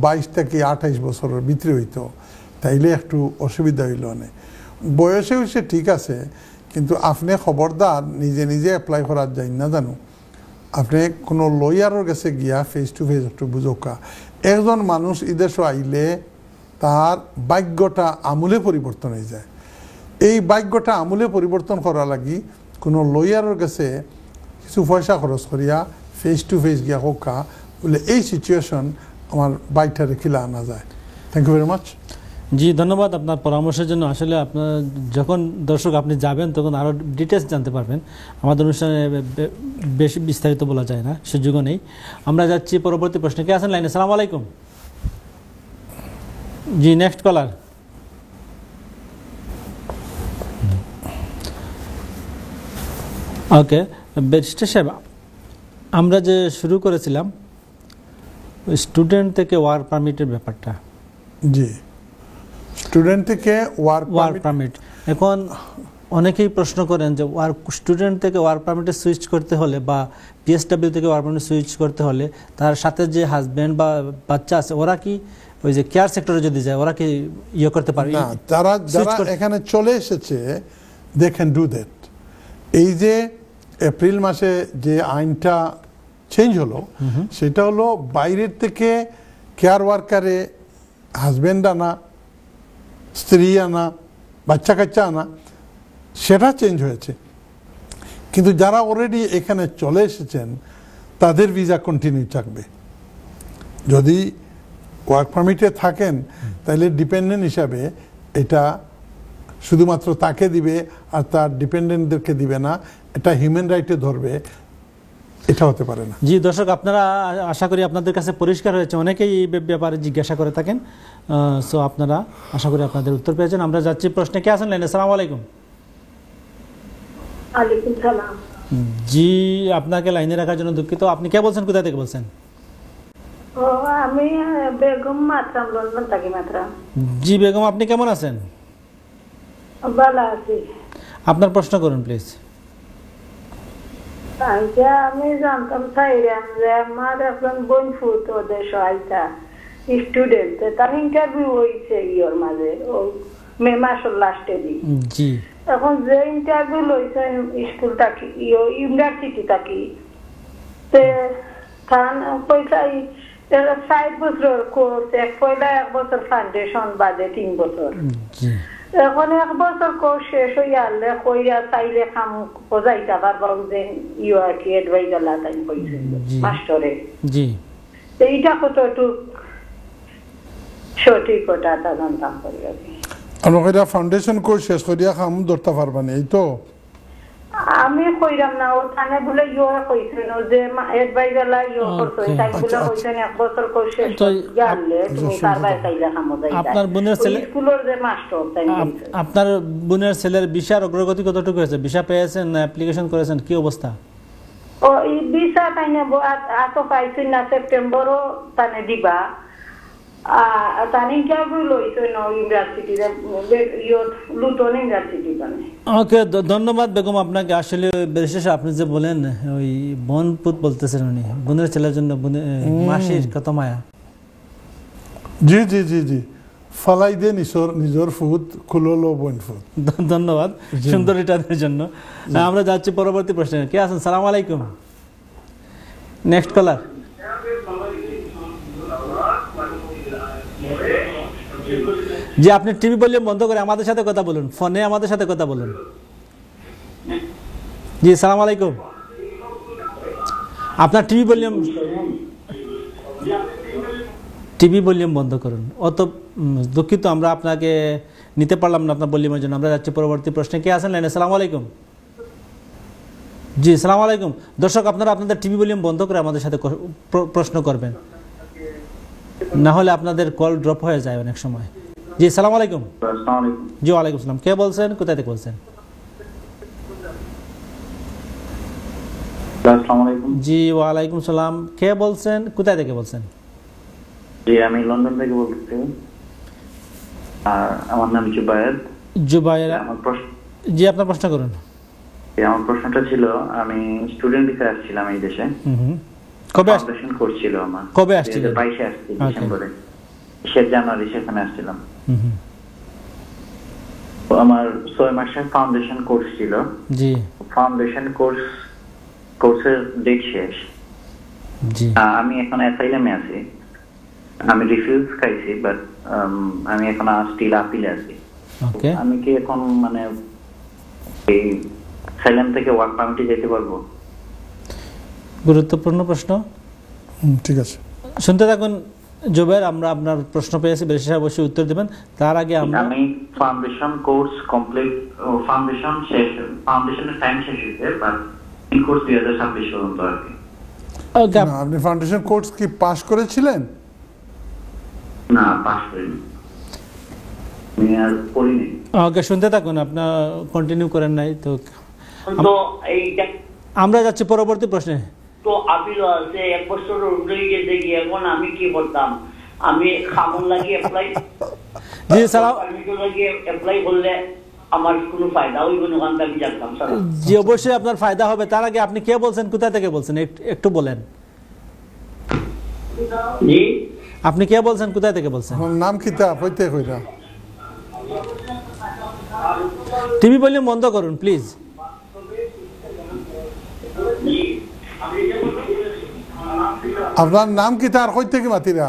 22 থেকে 28 বছরের ভিতরে হইতো তাইলে একটু অসুবিধা হইল না। বয়সে হইছে ঠিক আছে, কিন্তু আপনি খবরদার নিজে নিজে অ্যাপ্লাই করার যাই না জানো। আপনি কোনো লয়ারের কাছে গিয়া ফেস টু ফেস একটু বুঝোকা। একজন মানুষ এদেশে আইলে তার ভাগ্যটা আমূলে পরিবর্তন হয়ে যায়। এই ভাগ্যটা আমূলে পরিবর্তন করা লাগি কোনো লয়ারের কাছে কিছু পয়সা খরচ করিয়া ফেস টু ফেস গিয়া হোকা বলে এই সিচুয়েশন আমার বাইকটা রেখিলা আনা যায়। Thank you very much. জি, ধন্যবাদ আপনার পরামর্শের জন্য। আসলে আপনার যখন দর্শক আপনি যাবেন তখন আরও ডিটেলস জানতে পারবেন। আমাদের অনুষ্ঠানে বেশি বিস্তারিত বলা যায় না, সুযোগও নেই। আমরা যাচ্ছি পরবর্তী প্রশ্নে। কে আছেন লাইনে? আসসালামু আলাইকুম। জি, নেক্সট কলার। ওকে, ব্যারিস্টার সাহেব, আমরা যে শুরু করেছিলাম স্টুডেন্ট থেকে ওয়ার্ক পারমিটের ব্যাপারটা। জি, স্টুডেন্ট থেকে ওয়ার্ক পারমিট। এখন অনেকেই প্রশ্ন করেন যে স্টুডেন্ট থেকে ওয়ার্ক পারমিটে সুইচ করতে হলে বা পিএসডব্লিউ থেকে ওয়ার্ক পারমিটে সুইচ করতে হলে তার সাথে যে হাজব্যান্ড বা বাচ্চা আছে ওরা কি ওই যে কেয়ার সেক্টরে যদি যায় ওরা কি ইয়ে করতে পারে? না, যারা এখানে চলে এসেছে দে ক্যান ডু দ্যাট। এই যে এপ্রিল মাসে যে আইনটা চেঞ্জ হলো সেটা হলো বাইরের থেকে কেয়ার ওয়ার্কারে হাজব্যান্ড আনা, স্ত্রী আনা, বাচ্চা কাচ্চা আনা, সেটা চেঞ্জ হয়েছে। কিন্তু যারা অলরেডি এখানে চলে এসেছেন তাদের ভিসা কন্টিনিউ থাকবে। যদি ওয়ার্ক পারমিটে থাকেন তাহলে ডিপেন্ডেন্ট হিসাবে এটা শুধুমাত্র তাকে দিবে আর তার ডিপেন্ডেন্টদেরকে দিবে না, এটা হিউম্যান রাইটে ধরবে, এটা হতে পারে না। জি দর্শক, আপনারা আশা করি আপনাদের কাছে পরিষ্কার হয়েছে। অনেকেই এই ব্যাপারে জিজ্ঞাসা করে থাকেন, সো আপনারা আশা করি আপনাদের উত্তর পেয়েছেন। আমরা যাচ্ছি প্রশ্নে। কে আছেন লাইনে? আসসালামু আলাইকুম। ওয়ালাইকুম সালাম। জি, আপনাকে লাইনে রাখার জন্য দুঃখিত। আপনি কে বলছেন, কোথা থেকে বলছেন? ও, আমি বেগম মাতরাম, লন্ডন থেকে মাতরাম। জি বেগম, আপনি কেমন আছেন? ভালো আছি। আপনার প্রশ্ন করুন প্লিজ। আমি জানতাম চাইলাম যে আমার একজন বোন ফুট ওদের সহায়তা স্টুডেন্ট, তার ইন্টারভিউ হয়েছে ইয়োর মাঝে, ও মে মাসের লাস্টে দিন। জি, এখন যে ইন্টারভিউ লইছে স্কুল থাকি ইউনিভার্সিটি থাকি পয়সা 60 বছর কোর্স, পয়লা 1 বছর ফাউন্ডেশন বাদে 3 বছর। এখন 1 বছর কোর্স শেষ হয়ে আনলে কইরা চাইলে কাম বোঝাইতে পারবো যে ইউ আর কি অ্যাডভাইজার লাগাই কইছে মাস্টারে। জি, এইটা কতটুকু সঠিক ওটা তা জানতাম করি আমি। আপনারা ফাউন্ডেশন কোর্স শেষ করিয়া কাম ধরতে পারবেন, এই তো? আমি কইরাম না, ও থানে বলে ইউ কইছেন যে অ্যাডভাইজার লাই ইউ করছে, তাই বলে কইছেন 1 বছর কোর্স শেষ গেলে তুমি কারবাই চাইলে কাম বোঝাইতা। আপনার বোনের ছেলে স্কুলের যে মাস্টার তাই বলছে। আপনার বোনের ছেলের ভিসার অগ্রগতি কতটুকু হয়েছে? ভিসা পেয়েছেন না অ্যাপ্লিকেশন করেছেন, কি অবস্থা? ও এই ভিসা তাইনে আতো পাইছেন না, সেপ্টেম্বরও তানে দিবা। ওকে, ধন্যবাদ বেগম আপনাকে। আসলে বিশেষ আপনি যে বলেন ওই বোন পুত বলতেছেন, উনি বোনের ছেলের জন্য মাসির কত মায়া। জি জি জি জি, ফালাই দে নিজের ফুট খুললো বোন ফুট। ধন্যবাদ সুন্দর এটাদের জন্য। আমরা যাচ্ছি পরবর্তী প্রশ্নে। কে আছেন? সালাম আলাইকুম। নেক্সট কলার। জি, আপনি টিভি ভলিউম বন্ধ করে আমাদের সাথে কথা বলুন, ফোনে আমাদের সাথে কথা বলুন। জি, সালাম আলাইকুম। আপনার টিভি ভলিউম বন্ধ করুন। অত দুঃখিত, আমরা আপনাকে নিতে পারলাম না আপনার ভলিউমের জন্য। আমরা যাচ্ছি পরবর্তী প্রশ্নে। কে আছেন লাইনে? সালাম আলাইকুম। জি, সালাম আলাইকুম। দর্শক, আপনারা আপনাদের টিভি ভলিউম বন্ধ করে আমাদের সাথে প্রশ্ন করবেন, না হলে আপনাদের কল ড্রপ হয়ে যায় অনেক সময়। জি, সালাম আলাইকুম। জি, ওয়ালাইকুম সালাম। কে বলছেন, কোথা থেকে বলছেন? জি, ওয়ালাইকুম সালাম। কে বলছেন, কোথা থেকে বলছেন? জি, আমি লন্ডন থেকে বলছি। আর আমার নাম জুবায়ের। জুবায়ের, জি আপনার প্রশ্ন করুন। আমার প্রশ্নটা ছিল, আমি স্টুডেন্ট ভিসায় আসছিলাম এই দেশে। কবে ফাউন্ডেশন কোর্স ছিল আমার। কবে আসছিলেন? 22 আসছি ডিসেম্বরে, 6 জানুয়ারি সেখানে আসছিলাম। তো আমার 6 মাসের ফাউন্ডেশন কোর্স ছিল। জি, ফাউন্ডেশন কোর্সের ডেট শেষ। জি, আমি এখন অ্যাসাইলামে আছি। আমি রিফিউজ খাইছি, বাট আমি এখন স্টিল আপিলে আছি। ওকে, আমি কি এখন মানে এই অ্যাসাইলাম থেকে ওয়ার্ক পারমিটে যেতে পারবো? গুরুত্বপূর্ণ প্রশ্ন। ঠিক আছে, শুনতে থাকুন জুবায়ের। আমরা আপনার প্রশ্ন পেয়েছি, বিশেষ অবশ্যই উত্তর দেবেন। তার আগে আমি ফাউন্ডেশন কোর্স কমপ্লিট, ফাউন্ডেশনের টাইম শেষ হয়েছে, বাট এই কোর্স 2026 পর্যন্ত আর কি। আপনি ফাউন্ডেশন কোর্স কি পাস করেছিলেন? না, পাস করিনি, আমি আর পড়িনি। ওকে, শুনতে থাকুন, আপনার কন্টিনিউ করেন নাই তো। এই আমরা যাচ্ছি পরবর্তী প্রশ্নে। তো আপিল আছে 1 বছর উঠে গেছে কি, এখন আমি কি করতাম? আমি খামন লাগিয়ে অ্যাপ্লাই জি সালাম পারমিশন লাগিয়ে অ্যাপ্লাই করলে আমার কোনো ফায়দা হইব না? ওখান থেকে জানতাম স্যার। জি অবশ্যই আপনার ফায়দা হবে। তার আগে আপনি কে বলছেন, কোথা থেকে বলছেন একটু বলেন। জি আপনি কে বলছেন, কোথা থেকে বলছেন? আমার নাম কিতা হইতে কইরা টিভি ভলিউম বন্ধ করুন প্লিজ। আপনার নাম কিতা আর কই থেকে মাতিরা?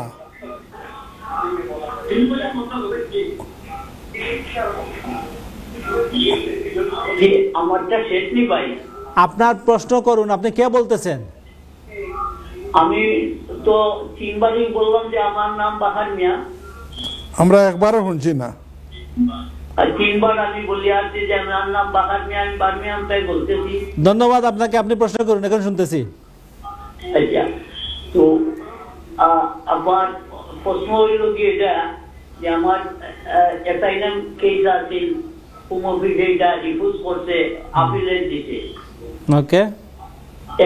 আমারটা শেষ নি ভাই। আপনার প্রশ্ন করুন, আপনি কে বলতেছেন? আমি তো 3 বারই বললাম যে আমার নাম বাহার মিয়া। আমরা একবারও শুনছি না। আর 3 বার আমি বলি আসছি যে আমার নাম বাহার মিয়া, আমি বার্মিয়াম তাই বলতেছি। ধন্যবাদ আপনাকে, আপনি প্রশ্ন করুন, এখন শুনতেছি। আচ্ছা, তো আবার প্রশ্ন হইল কি এটা যে আমার অ্যাসাইলাম কেস আছে, যেটা রিফিউজ করছে, আপিলে দিতে। ওকে,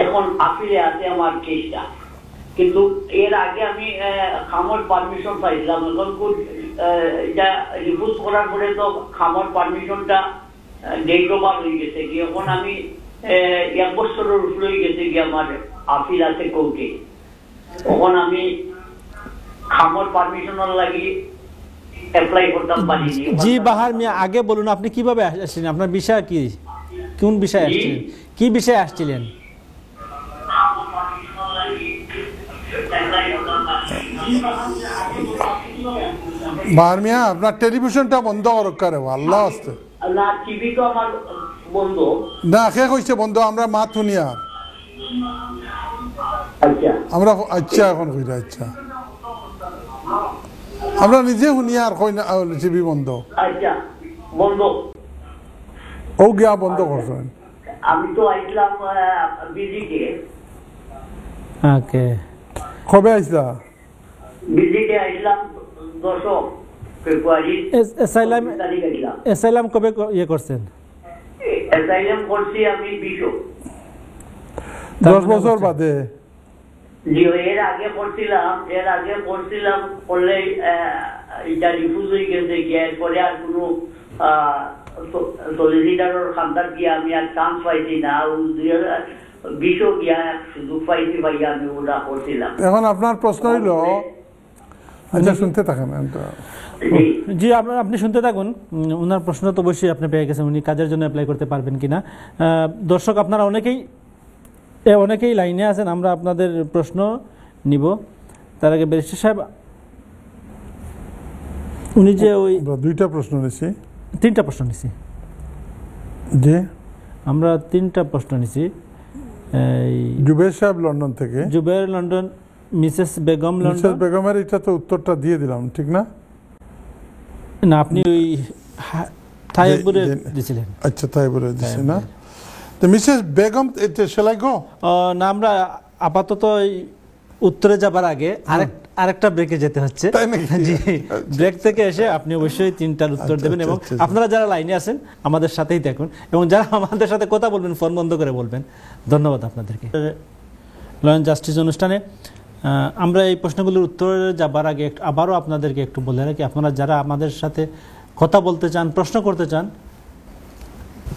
এখন আপিলে আছে আমার কেসটা, কিন্তু এর আগে আমি খামর পারমিশন পাইছিলাম। এখন এটা রিফিউজ করার পরে তো খামর পারমিশনটা ডেট ওভার হয়ে গেছে কি, এখন আমি 1 বছরের উপরে হয়ে গেছে কি আমার আপিল আছে কোর্টে। তখন আমি খামর পারমিশনের লাগি অ্যাপ্লাই করতাম পারিনি। জি বাহার মিয়া, আগে বলুন আপনি কিভাবে আসছিলেন, আপনার বিষয় কি, কোন বিষয়ে আসছিলেন, কি বিষয়ে আসছিলেন? বাহার মিয়া আপনার টেলিভিশনটা বন্ধ করে আল্লাহ আসতে। না, টিভি তো আমার বন্ধ। না কে কইছে বন্ধ? আমরা মাত শুনি আর আচ্ছা আমরা আচ্ছা এখন কইরা আচ্ছা আমরা নিজে শুনি আর কই না টিভি বন্ধ। আচ্ছা বন্ধ। ও গিয়া বন্ধ করছেন। আমি তো আইছিলাম বিজিকে। ওকে, কবে আইসা? বিজিকে আইছিলাম 10 ফেব্রুয়ারি। অ্যাসাইলাম কবে ইয়ে করছেন? অ্যাসাইলাম করছি আমি 20 10 বছর বাদে। জি, এর আগে করছিলাম করলে এটা রিফিউজ হয়ে গেছে গিয়ে, এরপরে আর কোনো সলিসিটারের খান্দার গিয়ে আমি আর চান্স পাইছি না। 2020 গিয়া শুধু পাইছি ভাই, আমি ওটা করছিলাম। এখন আপনার প্রশ্ন হইল, আচ্ছা শুনতে থাকেন। জি আপনি শুনতে থাকুন। ওনার প্রশ্ন তো অবশ্যই আপনি পেয়ে গেছেন, উনি কাজের জন্য অ্যাপ্লাই করতে পারবেন কিনা। দর্শক আপনারা অনেকেই লাইনে আছেন, আমরা আপনাদের প্রশ্ন নিব। তার আগে ব্যারিস্টার সাহেব, উনি যে ওই 2টা প্রশ্ন নিছি, 3টা প্রশ্ন নিছি, জি আমরা 3টা প্রশ্ন নিছি। জুবের সাহেব লন্ডন থেকে, Zuber London, Mrs Begum London. Mrs বেগমের এটা তো উত্তরটা দিয়ে দিলাম, ঠিক না? না, আপনি ওই থাইবুরে দিছিলেন। আচ্ছা থাইবুরে দিছি না। তো মিসেস বেগম এটা সেলাই গো না, আমরা আপাতত উত্তরে যাবার আগে আরেকটা ব্রেকে যেতে হচ্ছে। জি, ব্রেক থেকে এসে আপনি অবশ্যই 3টার উত্তর দেবেন। এবং আপনারা যারা লাইনে আছেন আমাদের সাথেই থাকুন, এবং যারা আমাদের সাথে কথা বলবেন ফোন বন্ধ করে বলবেন। ধন্যবাদ আপনাদেরকে। ল অ্যান্ড জাস্টিস অনুষ্ঠানে আমরা এই প্রশ্নগুলোর উত্তরে যাবার আগে আবারও আপনাদেরকে একটু বলে রাখি, আপনারা যারা আমাদের সাথে কথা বলতে চান, প্রশ্ন করতে চান,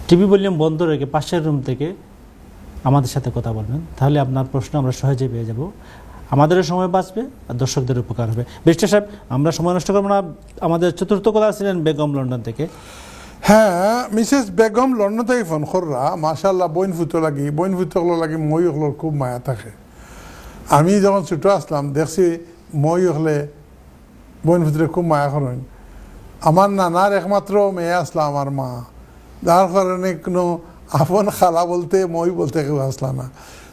টিভি ভলিউম বন্ধ রেখে পাশের রুম থেকে আমাদের সাথে কথা বলবেন, তাহলে আপনার প্রশ্ন আমরা সহজে পেয়ে যাব। আমাদেরও সময় বাঁচবে আর দর্শকদের উপকার হবে। ব্যারিস্টার সাহেব, আমরা সময় নষ্ট করবো না। আমাদের চতুর্থ কথা ছিলেন বেগম লন্ডন থেকে। হ্যাঁ, মিসেস বেগম লন্ডন থেকে ফোন কররা। মাশাআল্লাহ, বইন ফুটো লাগি মই হলোর খুব মায়া থাকে। আমি যখন ছোটো আসলাম দেখছি মই হলে বইন ফুটরে খুব মায়া করেন। আমার নানার একমাত্র মেয়ে আসলাম আমার মা, যার কারণে কোনো আপন খালা বলতে মই বলতে কেউ আসলাম না।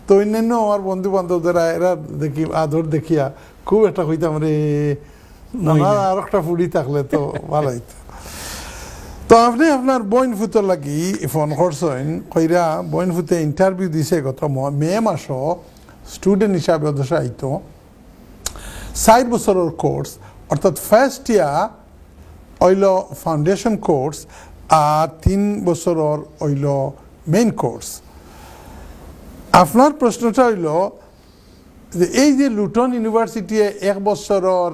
তো অন্যান্য আমার বন্ধু বান্ধব যারা এরা দেখি আদর দেখিয়া খুব একটা কইতাম রে নানা, আর একটা ফুড়ি থাকলে তো ভালো হইতো। তো আপনি আপনার বইন ফুটোর লাগি ফোন করছেন, কইরা বইন ফুটে ইন্টারভিউ দিছে গত মে মাসও স্টুডেন্ট হিসাবে অবশ্য আইতো। 4 বছরের কোর্স, অর্থাৎ ফার্স্ট ইয়ার হইল ফাউন্ডেশন কোর্স আর 3 বছরের হইল মেইন কোর্স। আপনার প্রশ্নটা হইল যে এই যে লুটন ইউনিভার্সিটি 1 বছরের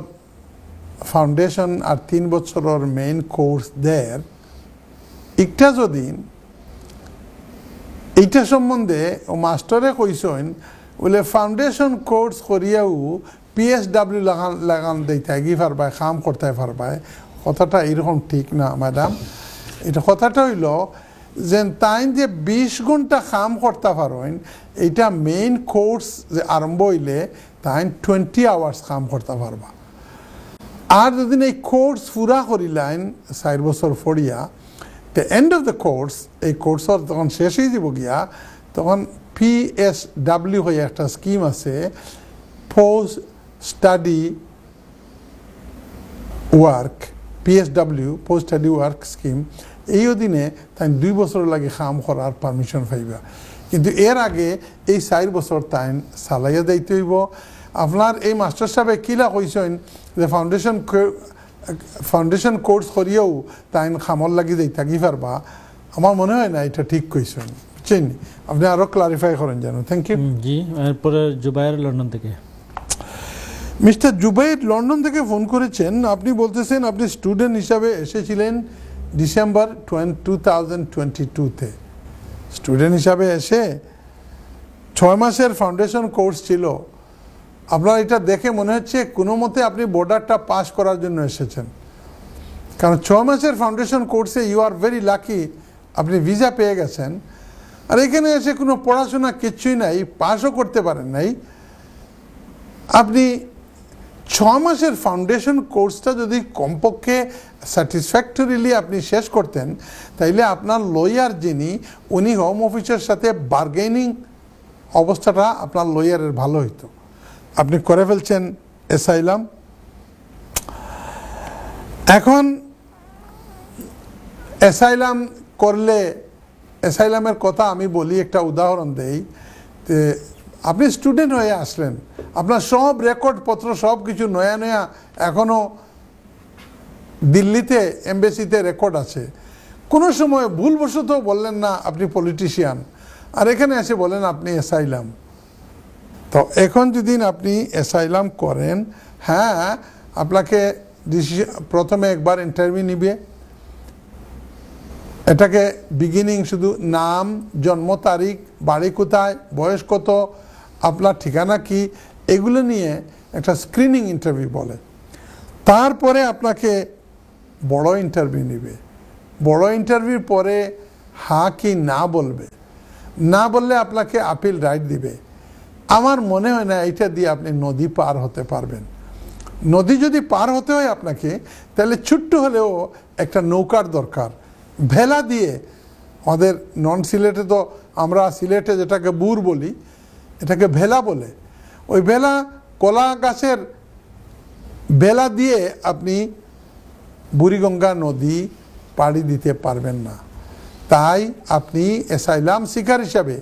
ফাউন্ডেশন আর 3 বছরের মেইন কোর্স দেয়, একটা যদি এইটা সম্বন্ধে ও মাস্টারে কইসেন বলে ফাউন্ডেশন কোর্স করিয়াও PSW লাগান দিতে গিয়ে পারবায়, কাম করতে পারবায়, কথাটা এরকম ঠিক না ম্যাডাম। এটা কথাটা হইল যে তাই যে 20 ঘন্টা কাম করতে পারেন, এইটা মেইন কোর্স যে আরম্ভ হইলে তাই 20 আওয়ার্স কাম করতে পারবা। আর যদি এই কোর্স পুরা করিলেন 4 বছর পড়িয়া, the end of the course, এই কোর্সর তখন শেষ হয়ে যাব গিয়া, তখন PSW হয়ে একটা স্কিম আছে, post study work, PSW post study work scheme. এই অধীনে তাই 2 বছর লাগে কাম করার পারমিশন পাইবা, কিন্তু এর আগে এই 4 বছর তাই চালাইয়া যাইতে হইব। আপনার এই মাস্টার সাহেব কিলা কইছেন যে ফাউন্ডেশন কোর্স করিয়াও তাই খামর লাগি যাই থাকি পারবা, আমার মনে হয় না এটা ঠিক কইছেন, বুঝছেন? আপনি আরো ক্লারিফাই করেন যেন। Thank you. জি, এরপরে জুবাইর লন্ডন থেকে। মিস্টার জুবাইর লন্ডন থেকে ফোন করেছেন। আপনি বলতেছেন আপনি স্টুডেন্ট হিসাবে এসেছিলেন ডিসেম্বর 2022-তে। স্টুডেন্ট হিসাবে এসে 6 মাসের ফাউন্ডেশন কোর্স ছিল। আপনার এটা দেখে মনে হচ্ছে কোনো মতে আপনি বর্ডারটা পাস করার জন্য এসেছেন, কারণ 6 মাসের ফাউন্ডেশন কোর্সে ইউ আর ভেরি লাকি, আপনি ভিসা পেয়ে গেছেন। আর এখানে এসে কোনো পড়াশোনা কিচ্ছুই নাই, পাসও করতে পারেন নাই। আপনি 6 মাসের ফাউন্ডেশন কোর্সটা যদি কমপক্ষে স্যাটিসফ্যাক্টরিলি আপনি শেষ করতেন, তাইলে আপনার লয়ার যিনি, উনি হোম অফিসের সাথে বার্গেনিং অবস্থাটা আপনার লয়ারের ভালো হইতো। আপনি করে ফেলছেন অ্যাসাইলাম। এখন অ্যাসাইলাম করলে, অ্যাসাইলামের কথা আমি বলি, একটা উদাহরণ দেই। আপনি স্টুডেন্ট হয়ে আসলেন, আপনার সব রেকর্ডপত্র সব কিছু নয়া নয়া এখনও দিল্লিতে এমবেসিতে রেকর্ড আছে। কোনো সময় ভুলবশত বললেন না আপনি পলিটিশিয়ান, আর এখানে এসে বলেন আপনি অ্যাসাইলাম। তো এখন যদি আপনি অ্যাসাইলাম করেন, হ্যাঁ আপনাকে প্রথমে একবার ইন্টারভিউ নিবে। এটাকে বিগিনিং শুধু নাম, জন্ম তারিখ, বাড়ি কোথায়, বয়স কত, আপনার ঠিকানা কি, এগুলো নিয়ে একটা স্ক্রিনিং ইন্টারভিউ বলে। তারপরে আপনাকে বড় ইন্টারভিউ নিবে। বড় ইন্টারভিউর পরে হ্যাঁ কি না বলবে, না বললে আপনাকে আপিল রাইট দিবে। আমার মনে হয় না এটা দিয়ে আপনি নদী পার হতে পারবেন। নদী যদি পার হতে হয় আপনাকে, তাহলে ছোট্ট হলেও একটা নৌকার দরকার। ভেলা দিয়ে, আমাদের নন সিলেটে তো আমরা সিলেটে যেটাকে বুর বলি, এটাকে ভেলা বলে। ওই ভেলা, কলা গাছের ভেলা দিয়ে আপনি বুড়িগঙ্গা নদী পাড়ি দিতে পারবেন না। তাই আপনি অ্যাসাইলাম সিকার হিসাবে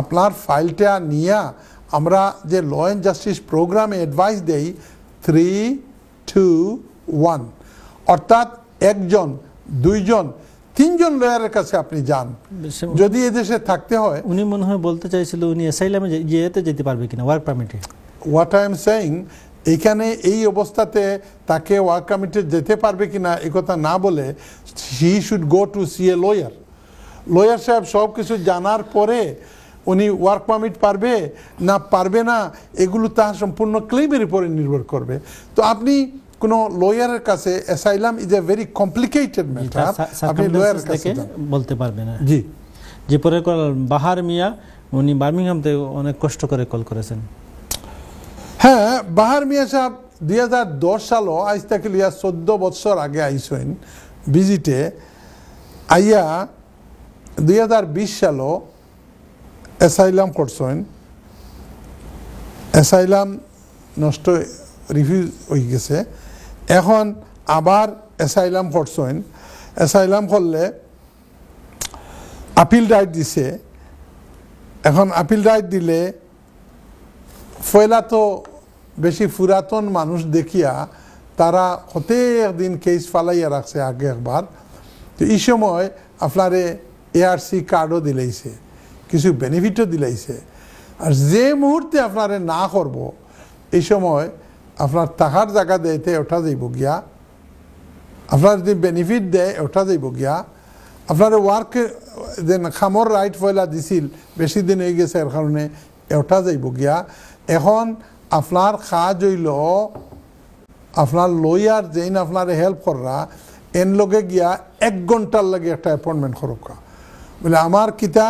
আপনার ফাইলটা নিয়ে আমরা যে ল অ্যান্ড জাস্টিস প্রোগ্রামে অ্যাডভাইস দেই 3, 2, 1, অর্থাৎ 1 জন, 2 জন, 3 জন লয়ারের কাছে আপনি যান যদি এদেশে থাকতে হয়। উনি মনে হয় বলতে চাইছিল উনি অ্যাসাইলামে যেতে পারবে কিনা, ওয়ার্ক পারমিটে। হোয়াট আই এম সেইং, এইখানে এই অবস্থাতে তাকে ওয়ার্ক পারমিটে যেতে পারবে কিনা এই কথা না বলে, he should go to see a lawyer. Lawyer সাহেব সব কিছু জানার পরে উনি ওয়ার্ক পারমিট পারবে না পারবে না, এগুলো তার সম্পূর্ণ ক্লেমের উপরে নির্ভর করবে। তো আপনি কোনো লয়ারের কাছে, asylum is a very complicated matter, আপনি লয়ারের কাছে বলতে পারবেন না। জি যে পরে বাহার মিয়া, উনি বার্মিংহাম থেকে অনেক কষ্ট করে কল করেছেন। হ্যাঁ, বাহার মিয়া সাহেব 2010 সালও আজ থেকে 14 বছর আগে আইসেন ভিজিটে। আইয়া 2020 সালও অ্যাসাইলাম করছেন। অ্যাসাইলাম নষ্ট, রিফিউজ হয়ে গেছে। এখন আবার অ্যাসাইলাম করছেন। অ্যাসাইলাম করলে আপিল রাইট দিছে। এখন আপিল রাইট দিলে ফয়লা তো বেশি পুরাতন মানুষ দেখিয়া তারা হতে একদিন কেস ফালাইয়া রাখছে আগে একবার। তো এই সময় আপনারে ARC কার্ডও দিলাইছে, কিছু বেনিফিটও দিলাইছে। আর যে মুহূর্তে আপনারে না করব এই সময় আপনার টাকার জায়গা দেয়তে ওঠা যাইব গিয়া, আপনার যদি বেনিফিট দেয় ওঠা যাইব গিয়া, আপনার ওয়ার্কে যে খামর রাইট পয়লা দিছিল বেশি দিন হয়ে গেছে এর কারণে ওঠা যাইব গিয়া। এখন আপনার কাজ হইল আপনার লয়ার যেইন আপনার হেল্প কররা এন লগে গিয়া 1 ঘন্টার লাগে একটা অ্যাপয়েন্টমেন্ট করুকা বলে আমার কিতা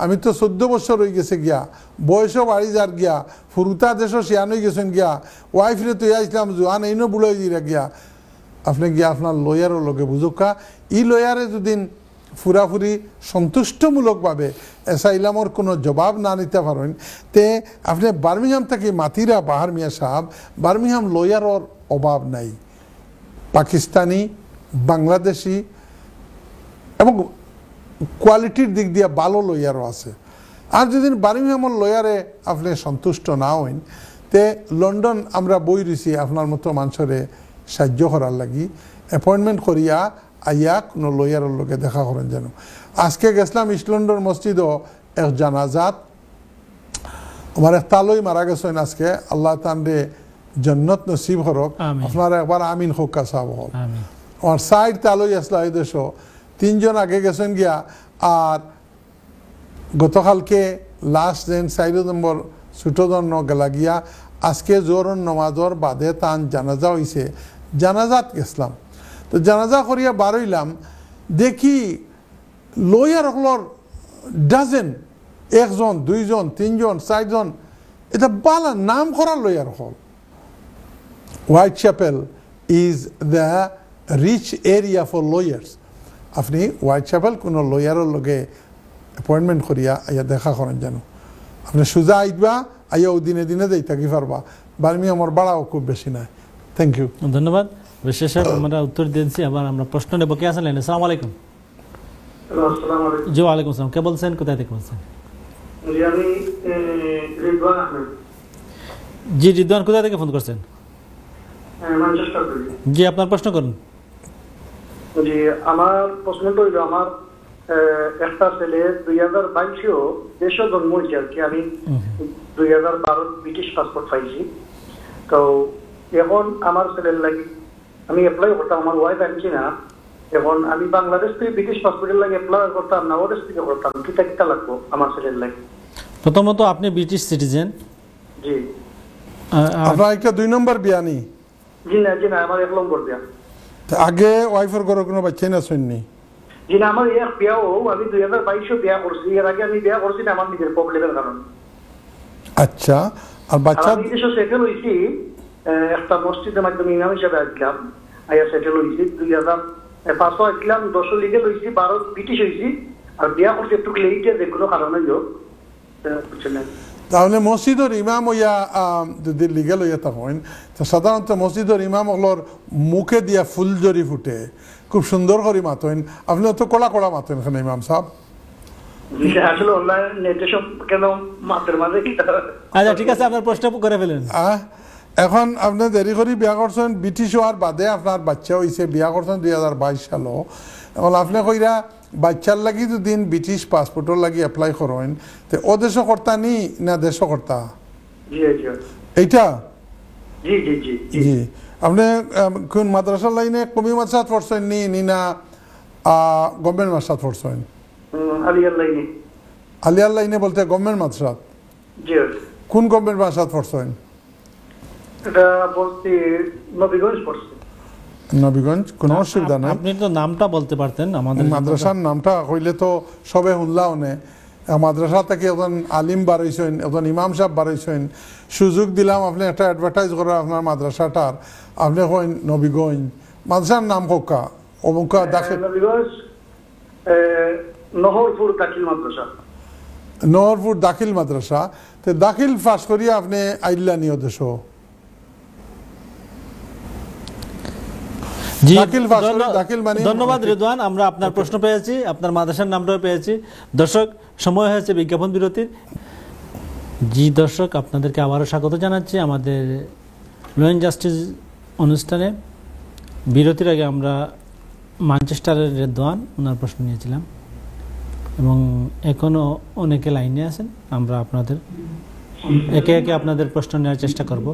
আমি তো 14 বছর হয়ে গেছে গিয়া, বয়সও বাড়ি যার গিয়া, ফুরুতা দেশও শিয়ান হয়ে গেছেন গিয়া, ওয়াইফরে তুই আসলাম জোয়ান এইনো বুড়ো হয়ে গিয়া, আপনি গিয়া আপনার লয়ারের লগে বুঝুকা। ই লয়ারে যদি ফুরাফুরি সন্তুষ্টমূলকভাবে অ্যাসাইলামর কোনো জবাব না নিতে পারেন তে আপনি বার্মিংহাম থেকে মাতিরা বাহার মিয়া সাহেব, বার্মিংহাম লয়ারের অভাব নাই, পাকিস্তানি, বাংলাদেশি এবং কোয়ালিটির দিক দিয়ে ভালো লয়ারও আছে। আর যদি বার্মিংহামের লয়ারে আপনি সন্তুষ্ট না হইন তে লন্ডন আমরা বই রয়েছি আপনার মতো মানুষরে সাহায্য করার লাগি, অ্যাপয়েন্টমেন্ট করিয়া আইয়া কোনো লয়ারের লোকে দেখা করেন যেন। আজকে গেছিলাম ইস্ট লন্ডন মসজিদও এক জানাজাত, আমার এক তালই মারা গেছেন আজকে, আল্লাহ তানরে জন্নত নসিব হরক, আপনারা একবার আমিন হোক্কা সাহেব হল। আমার সাইড তালই আসলা এই দেশ 3 জন আগে গেছেন গিয়া, আর গতকালকে লাস্ট দিন 4 নম্বর ছোটজন গেলা গিয়া, আজকে জোরন নমাজর বাদে তান জানাজা হয়েছে, জানাজাত গেছিলাম। তো জানাজা করিয়া বারইলাম, দেখি লয়ার হলর ডাজেন, 1 জন 2 জন 3 জন 4 জন, এটা বালা নাম করা লয়ার হল। Whitechapel is the rich area for lawyers. আপনি হোয়াইট চ্যাপেল কোনো লয়ারের লগে অ্যাপয়েন্টমেন্ট করিয়া আইয়া দেখা করেন যেন, আপনি সোজা আইবা আইয়াও দিনে দিনে যাই থাকি পারবা। বার্মিংহামের ভাড়াও খুব বেশি নাই। থ্যাংক ইউ, ধন্যবাদ। বিশেষ আমরা উত্তর দিয়েছি, আবার আমরা প্রশ্ন নেব। কে আছেন? আসসালামু আলাইকুম। জি ওয়ালাইকুম আসসালাম। কে বলছেন, কোথায় থেকে বলছেন? জি রিদওয়ান, কোথা থেকে ফোন করছেন? জি আপনার প্রশ্ন করুন। জি আমার প্রশ্নটা হইল, আমার একটা ছেলে 2022-এও দেশে জন্ম হয়েছে আর কি, আমি 2012 ব্রিটিশ পাসপোর্ট পাইছি। তো এখন আমার ছেলের লাগে আমি অ্যাপ্লাই করতাম, আমার ওয়াইফ আনছি না, এখন আমি বাংলাদেশ থেকে ব্রিটিশ পাসপোর্টের লাগে অ্যাপ্লাই করতাম না, ওদেশ থেকে করতাম, কিতা কিতা লাগবো আমার ছেলের লাগে? প্রথমত আপনি ব্রিটিশ সিটিজেন? জি। আপনার একটা 2 নম্বর বিয়া নি? জি না, আমার 1 নম্বর বিয়া। আগে ওয়াইফের ঘরে কোনো বাচ্চা না শুননি? জি না, আমার এক বিয়াও আমি 2022-এ বিয়া করছি, এর আগে আমি বিয়া করছি না আমার নিজের প্রবলেমের কারণে। আচ্ছা, আর বাচ্চা? আমি দেশে সেটেল হয়েছি, একটা মসজিদের মাধ্যমে ইমাম হিসাবে আসলাম, আইয়া সেটেল হয়েছি 2005-এ আসলাম, 10 লিগেল হয়েছি, 12 ব্রিটিশ হয়েছি, আর বিয়া করছি একটু লেটে, যে কোনো কারণে হোক বুঝছেন। তাহলে মসজিদের ইমাম হইয়া যদি লিগেল হইয়া থাকেন, তো সাধারণত মসজিদের ইমাম হলর মুখে দিয়া ফুলজরি ফুটে, খুব সুন্দর করে মাতেন, আপনি তো কড়া কড়া মাতেন এখানে ইমাম সাহেব। আসলে অনলাইন নেটে সব কেন মাতের মাঝে। আচ্ছা ঠিক আছে, আপনার প্রশ্ন করে ফেলেন। এখন আপনি দেরি করে বিয়া করছেন, ব্রিটিশ হওয়ার বাদে আপনার বাচ্চা হয়েছে, বিয়া করছেন 2022 সালও। এখন আপনি কইরা বাচ্চার লাগি যদি ব্রিটিশ পাসপোর্টের লাগি অ্যাপ্লাই করেন, তো ও দেশও কর্তা নি না দেশও কর্তা এইটা? জি জি জি জি। আপনি কোন মাদ্রাসার লাইনে, কমি মাদ্রাসাত পড়ছেন নি না গভর্নমেন্ট মাদ্রাসাত পড়ছেন? আলিয়ার লাইনে। আলিয়ার লাইনে বলতে গভর্নমেন্ট মাদ্রাসাত? জি। কোন গভর্নমেন্ট মাদ্রাসাত পড়ছেন? এটা বলতে নবীগঞ্জ পড়ছে। নবীগঞ্জ, কোনো অসুবিধা নাই। আপনি তো নামটা বলতে পারতেন আমাদের মাদ্রাসার নামটা কইলে তো সবে শুনলাও নে। মাদ্রাসা থেকে একজন আলিম বাড়াইছেন, একজন ইমাম সাহেব বাড়াইছেন, সুযোগ দিলাম আপনি একটা অ্যাডভার্টাইজ করার আপনার মাদ্রাসাটার, আপনি কইন নবীগঞ্জ। মাদ্রাসার নাম কোকা অমুকা দাখিল? নবীগঞ্জ নহরপুর দাখিল মাদ্রাসা। নহরপুর দাখিল মাদ্রাসা। তো দাখিল পাস করিয়া আপনি আইলা নিও দেশ? ধন্যবাদ রিদওয়ান, আমরা আপনার প্রশ্ন পেয়েছি, আপনার মাদ্রাসার নামটাও পেয়েছি। দর্শক, সময় হয়েছে বিজ্ঞাপন বিরতির। জি দর্শক, আপনাদেরকে আবারও স্বাগত জানাচ্ছি আমাদের ল অ্যান্ড জাস্টিস অনুষ্ঠানে। বিরতির আগে আমরা ম্যানচেস্টারের রিদওয়ান ওনার প্রশ্ন নিয়েছিলাম এবং এখনও অনেকে লাইনে আছেন, আমরা আপনাদের একে একে আপনাদের প্রশ্ন নেওয়ার চেষ্টা করব।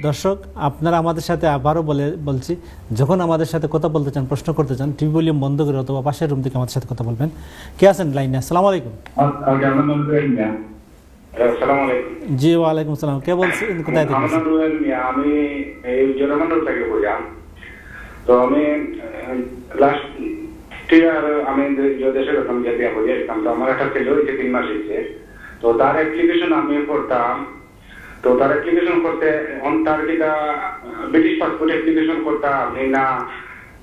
দর্শক, আপনারা আমাদের সাথে আবারও বলছি, যখন আমাদের সাথে কথা বলতে চান, প্রশ্ন করতে চান, টিভি ভলিউম বন্ধ করে অথবা পাশের রুম থেকে আমাদের সাথে কথা বলবেন। কে আছেন লাইনে? আসসালামু আলাইকুম। জি ওয়ালাইকুম সালাম। কে বলছেন, কোথায় থেকে? আমি এই জনগণের থেকে বললাম। তো আমি লাস্ট ইয়ার আমি দেশে গেলাম, যে বিয়া করে আসতাম। তো আমার একটা ছেলে হয়েছে 3 মাস হয়েছে। তো তার অ্যাপ্লিকেশন আমি করতাম। তো তার অ্যাপ্লিকেশন করতে তার যেটা ব্রিটিশ পাসপোর্ট অ্যাপ্লিকেশন করতাম না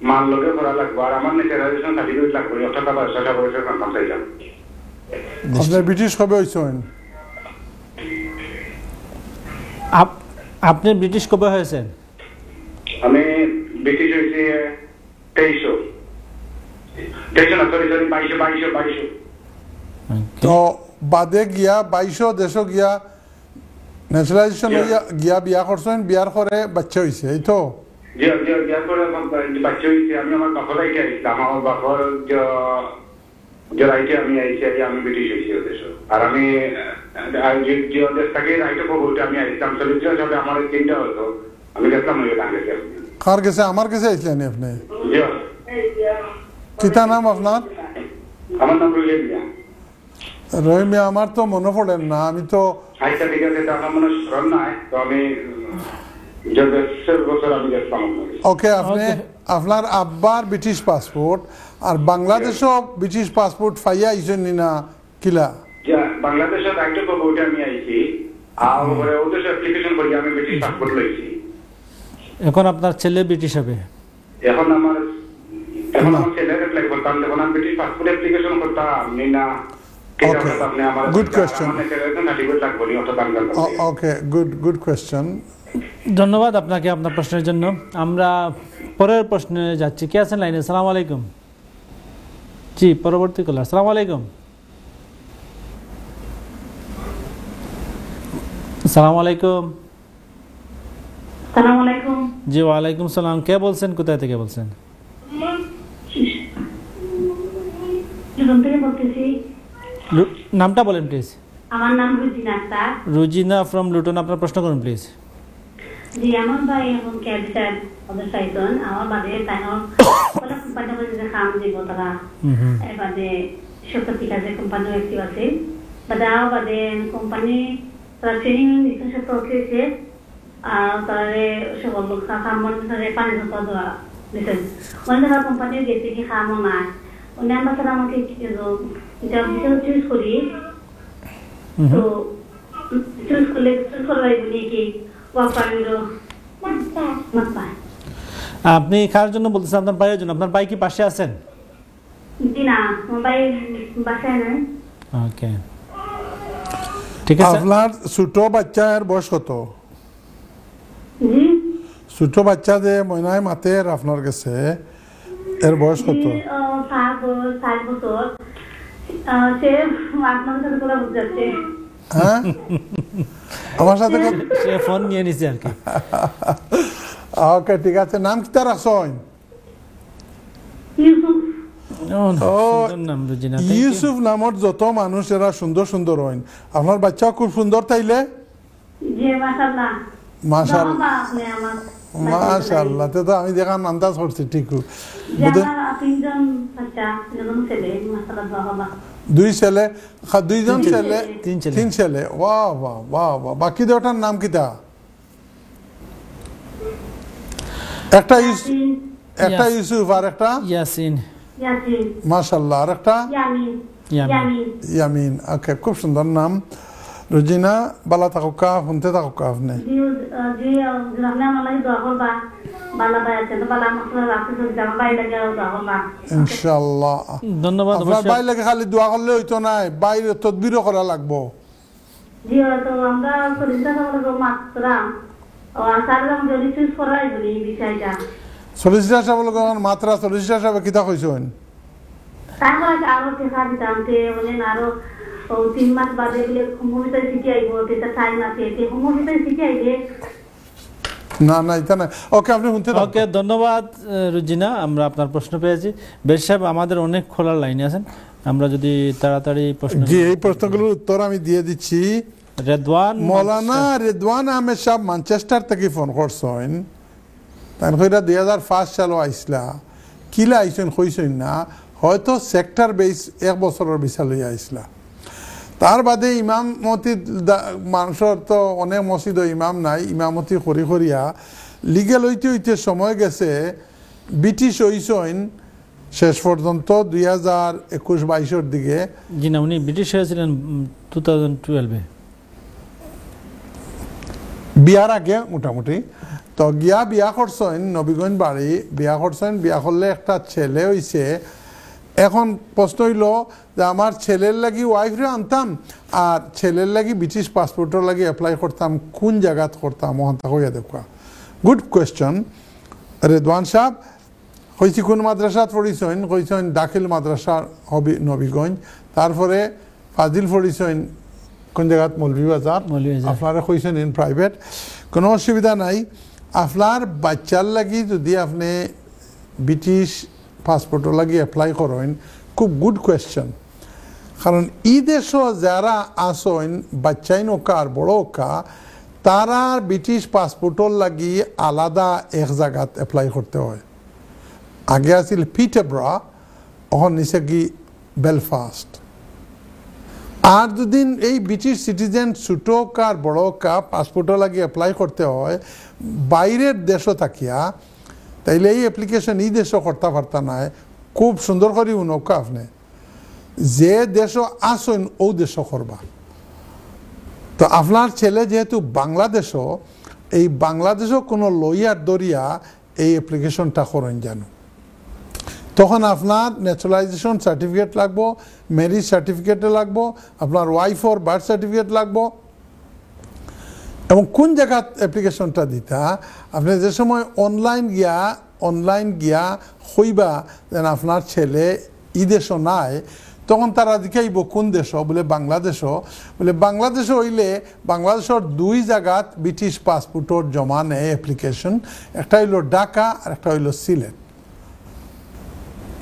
মান লোকে করা লাগবে, আর আমার ন্যাচারাইজেশন সার্টিফিকেট লাগবে, অর্থাৎ আবার 6 বছরের কাম চাইলাম। আপনার ব্রিটিশ কবে হয়েছেন? আপনি ব্রিটিশ কবে হয়েছেন? আমি ব্রিটিশ হয়েছি 22 তো বাদে গিয়া 22 দেশ গিয়া ন্যাশনালাইজেশন গিয়া বিয়া করছেন, বিয়ার করে বাচ্চা হয়েছে, এই তো? বাচ্চা হয়েছে। আমি আমার বাপর রাইটে আসলাম, আমার বাপর যে রাইটে আমি আইছি, আমি ব্রিটিশ হয়েছি দেশ। আর আমি যে দেশ থেকে রাইটে খবরটা আমি আসলাম, চরিত্র হিসাবে আমার 3টা হতো, আমি দেখলাম ওই গেছে। কার গেছে? আমার কাছে আসলেন আপনি? কিতা নাম আপনার? আমার নাম রহিমিয়া। রহিমিয়া, আমার তো মনে পড়েন না, আমি তো আচ্ছা ঠিক আছে, তো আমার মনে স্মরণ নাই। তো আমি ওকে, আপনি আপনার আব্বার ব্রিটিশ পাসপোর্ট আর বাংলাদেশও ব্রিটিশ পাসপোর্ট পাইয়া আইছেন না কিলা? বাংলাদেশের রাইটে খবরটা আমি আইছি, আর ওরে ওদের অ্যাপ্লিকেশন করি আমি ব্রিটিশ পাসপোর্ট লইছি। এখন আপনার ছেলে ব্রিটিশ হবে? এখন আমার ছেলে অ্যাপ্লাই করতাম, যখন আমি ব্রিটিশ পাসপোর্ট অ্যাপ্লিকেশন করতাম না। Good question. Okay, good question. ধন্যবাদ আপনাকে আপনার প্রশ্নের জন্য। আমরা পরের প্রশ্নে যাচ্ছি। কে আছেন লাইনে? আসসালামু আলাইকুম। জি, পরবর্তী কলার। আসসালামু আলাইকুম। আসসালামু আলাইকুম। আসসালামু আলাইকুম। জি ওয়ালাইকুম সালাম। কে বলছেন, কোথায় থেকে বলছেন? নামটা বলেন প্লিজ। আমার নাম রুজিনা আক্তার। Rujina from Luton. আপনার প্রশ্ন করুন প্লিজ। জি, আমার ভাই এখন ক্যান্সার অবস্থায়তন। আমার বাদে তাইও কোন কোম্পানি যে কাম দিব তারা এবারে সত্যিকার যে কোম্পানি একটি আছে বাদাও বাদে কোম্পানি তারা ট্রেনিং নিতে সব প্রক্রিয়া আর তারে সকল লোক কাম মনে পানি ধোয়া দেওয়া দিতেন। অন্য কোম্পানি গেছে কি কাম না অন্য আমরা তারা আমাকে এটা চুজ করি। তো চুজ করলে চুজ করবাই বলি কি আপনি কার জন্য বলতেছেন? আপনার ভাইয়ের জন্য? আপনার ভাই কি পাশে আছেন? ওকে, ঠিক আছে। আপনার ছোট বাচ্চার বয়স কত? ছোট বাচ্চা যে ময়নায় মাতের আপনার কাছে, এর বয়স কত? হ্যাঁ, আমার সাথে সে ফোন নিয়ে নিছে আর কি। ওকে, ঠিক আছে। নাম কি তার আসন? ইউসুফ নামর যত মানুষ এরা সুন্দর সুন্দর হইন। আপনার বাচ্চা খুব সুন্দর তাইলে? মাশাআল্লাহ। তো আমি দেখার আন্দাজ করছি ঠিক। 2 ছেলে, 2জন ছেলে, 3 ছেলে। বাহ বাহ বাহ বাহ। বাকি দুটার নাম কিতা? একটা ইউসুফ আর একটা ইয়াসিন। মাশাআল্লাহ। আর একটা ইয়ামিন। ওকে, খুব সুন্দর নাম। রুজিনা, বালা থাকুকা, শুনতে থাকুকা আপনি। ইনশাআল্লাহ। ধন্যবাদ। আপনার ভাই লাগে খালি দোয়া করলে হইতো না, বাইরে তদবিরও করা লাগবো। সলিসিটার সাহেব মাত্রা সলিসিটার সাহেব কিতা কইছেন? না না, এটা না। ওকে, আপনি শুনতে থাকুন। ওকে, ধন্যবাদ রুজিনা। আমরা আপনার প্রশ্ন পেয়েছি। বেশ সাহেব, আমাদের অনেক খোলার লাইনে আছেন। আমরা যদি তাড়াতাড়ি প্রশ্ন জি এই প্রশ্নগুলোর উত্তর আমি দিয়ে দিচ্ছি। রেদওয়ান মৌলানা রেদওয়ান আহমেদ সাহেব ম্যানচেস্টার থেকে ফোন করছেন, তাই 2005 সালও আইসলা, কিলা আইসেন কইসেন না, হয়তো সেক্টর বেস 1 বছরের বিচার লইয়া আইসলা। তার বাদে ইমামতি মানুষের তো অনেক মসজিদ ইমাম নাই, ইমামতি করি করিয়া লিগেল হইতে হইতে সময় গেছে, ব্রিটিশ হইসেন শেষ পর্যন্ত 2021-22 দিকে। জি না, উনি ব্রিটিশ হয়েছিলেন 2012-এ বিয়ার আগে মোটামুটি। তো গিয়া বিয়া করছেন নবীগঞ্জ বাড়ি, বিয়া করছেন, বিয়া করলে একটা ছেলে হইছে। এখন প্রশ্ন হইল যে আমার ছেলের লাগি ওয়াইফরে আনতাম আর ছেলের লাগি ব্রিটিশ পাসপোর্টের লাগি অ্যাপ্লাই করতাম, কোন জায়গাত করতাম ওখানটা হইয়া দেখা। গুড কোয়েশ্চন রেদওয়ান সাহেব। কইছি কোন মাদ্রাসাত পড়িছেন, কইছেন দাখিল মাদ্রাসা হবি নবীগঞ্জ, তারপরে ফাজিল পড়িছেন কোন জায়গাত মৌলভীবাজার, আপনারা কইছেন ইন প্রাইভেট, কোনো অসুবিধা নাই। আপনার বাচ্চার লাগি যদি আপনি ব্রিটিশ পাসপোর্টের লাগি অ্যাপ্লাই করেন, খুব গুড কোয়েশ্চন। কারণ ই দেশও যারা আসেন বাচ্চাই নৌকা আর বড় ওকা, তারা ব্রিটিশ পাসপোর্টের লাগি আলাদা এক জায়গাত অ্যাপ্লাই করতে হয়। আগে আছিল পিটারবরা, এখন নিচে কি বেলফাস্ট। আর দুদিন এই ব্রিটিশ সিটিজেন ছোটো কার বড় কা পাসপোর্টও লাগে অ্যাপ্লাই করতে হয় বাইরের দেশও থাকিয়া, তাইলে এই অ্যাপ্লিকেশন এই দেশও করতে পারতা নাই। খুব সুন্দর করে উনকা আপনি যে দেশও আসেন ও দেশও করবা। তো আপনার ছেলে যেহেতু বাংলাদেশও, এই বাংলাদেশও কোনো লইয়ার দরিয়া এই অ্যাপ্লিকেশনটা করেন জানো, তখন আপনার ন্যাচারালাইজেশন সার্টিফিকেট লাগবো, ম্যারিজ সার্টিফিকেটে লাগবো, আপনার ওয়াইফর বার্থ সার্টিফিকেট লাগবো। এবং কোন জায়গা অ্যাপ্লিকেশনটা দিতা, আপনি যে সময় অনলাইন গিয়া হইবা যেন আপনার ছেলে ই দেশও নাই, তখন তারা দেখাইব কোন দেশও, বলে বাংলাদেশও। বলে বাংলাদেশও হইলে বাংলাদেশের 2 জায়গাত ব্রিটিশ পাসপোর্টর জমা নেয় অ্যাপ্লিকেশন, একটা হইল ঢাকা আর একটা হইল সিলেট।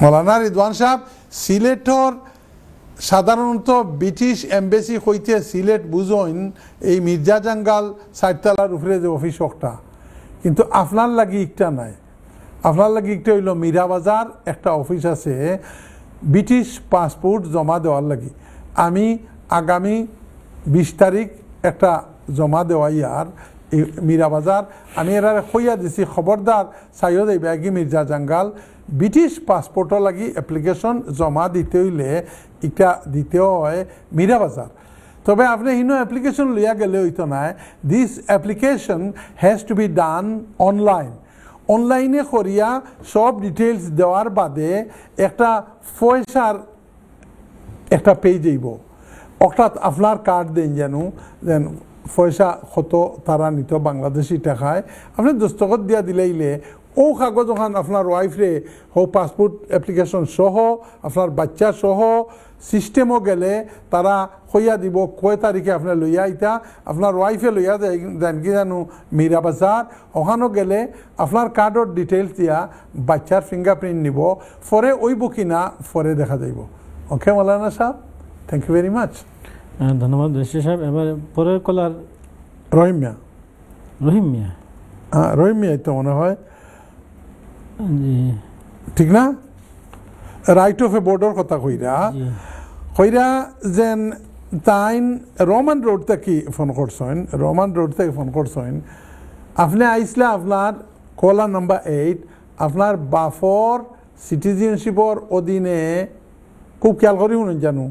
মৌলানা রিদওয়ান সাহেব, সিলেটর সাধারণত ব্রিটিশ এম্বাসি হইতে সিলেট বুঝইন এই মির্জা জাঙ্গাল 4 তলার উপরে যে অফিস একটা, কিন্তু আপনার লাগি একটা নাই। আপনার লাগি একটা হইল মীরাবাজার একটা অফিস আছে ব্রিটিশ পাসপোর্ট জমা দেওয়ার লাগি। আমি আগামী 20 তারিখ একটা জমা দেওয়াই আর এই মীরাবাজার, আমি এরা কইয়া দিছি খবরদার সাইয়দ এই ব্যাগি মির্জা জাঙ্গাল ব্রিটিশ পাসপোর্টও লাগি অ্যাপ্লিকেশন জমা দিতে হইলে এটা দিতে হয় মীরাবাজার। তবে আপনি হিনো অ্যাপ্লিকেশন লইয়া গেলে হইতো না, this application has to be done online. অনলাইনে করিয়া সব ডিটেলস দেওয়ার বাদে একটা পয়সার একটা পেজ যাইব, অর্থাৎ আপনার কার্ড দেন যেন পয়সা কত তারা নিত বাংলাদেশি টাকায়, আপনি দস্তখত দিয়া দিলাইলে ও কাগজ ওখান আপনার ওয়াইফরে হো পাসপোর্ট অ্যাপ্লিকেশন সহ আপনার বাচ্চা সহ সিস্টেমও গেলে তারা হইয়া দিব কয় তারিখে আপনার লইয়া আইতা, আপনার ওয়াইফে লইয়া দেন কি জানো মীরাবাজার, ওখানেও গেলে আপনার কার্ডর ডিটেলস দিয়া বাচ্চার ফিঙ্গারপ্রিন্ট নিব, পরে ওইব কিনা পরে দেখা যাইব। ওকে মৌলানা সাহেব, থ্যাংক ইউ ভেরি মাচ। ধন্যবাদ রেশি সাহেব। এবার পরের কলার রহিম মিয়া। হ্যাঁ রহিম মিয়াই তো মনে হয়, ঠিক না? রাইট অফ এ বোর্ডের কথা কইরা যেন তাইন রোমান রোড থেকে ফোন করছেন, আপনি আইসলে আপনার কলা নাম্বার 8 আপনার বাফর সিটিজেনশিপর অধীনে খুব খেয়াল করি শুনুন জানো,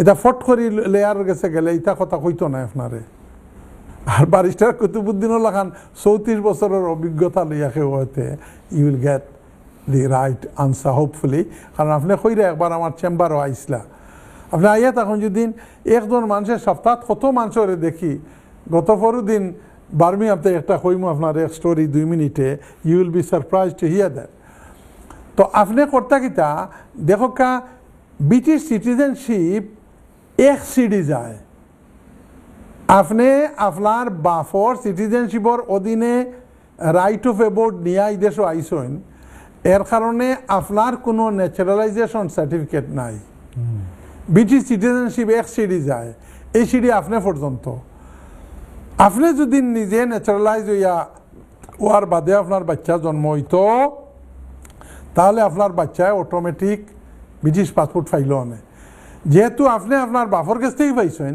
এটা ফট করি লেয়ার গেছে গেলে এটা কথা কইতো না আপনারে। আর ব্যারিস্টার কুতুবুদ্দিনুল খান 34 বছরের অভিজ্ঞতা লইয়া কেউ হইতে you will get the right answer hopefully. কারণ আপনি কইরা একবার আমার চেম্বারও আইসলা, আপনি আইয়া তখন যদি একজন মানুষের সপ্তাহ কত মানুষের দেখি, গত পরদিন বার্মিংহামতে একটা কইমু আপনার এক স্টোরি 2 মিনিটে, you will be surprise to hear that. তো আপনি কর্তা কিতা দেখো কা ব্রিটিশ সিটিজেনশিপ এক সিডি যায়, আপনি আপনার বাফর সিটিজেনশিপর অধীনে রাইট অফ এ বোর্ড নিয়ে এই দেশও আইসেন, এর কারণে আপনার কোনো ন্যাচারালাইজেশন সার্টিফিকেট নাই। ব্রিটিশ সিটিজেনশিপ এক সিঁড়ি যায়, এই সিঁড়ি আপনি পর্যন্ত। আপনি যদি নিজে ন্যাচারালাইজ হইয়া ওয়ার বাদে আপনার বাচ্চা জন্ম হইতো, তাহলে আপনার বাচ্চায় অটোমেটিক ব্রিটিশ পাসপোর্ট ফাইলও আনে। যেহেতু আপনি আপনার বাপর কাছ থেকেই পাইছেন,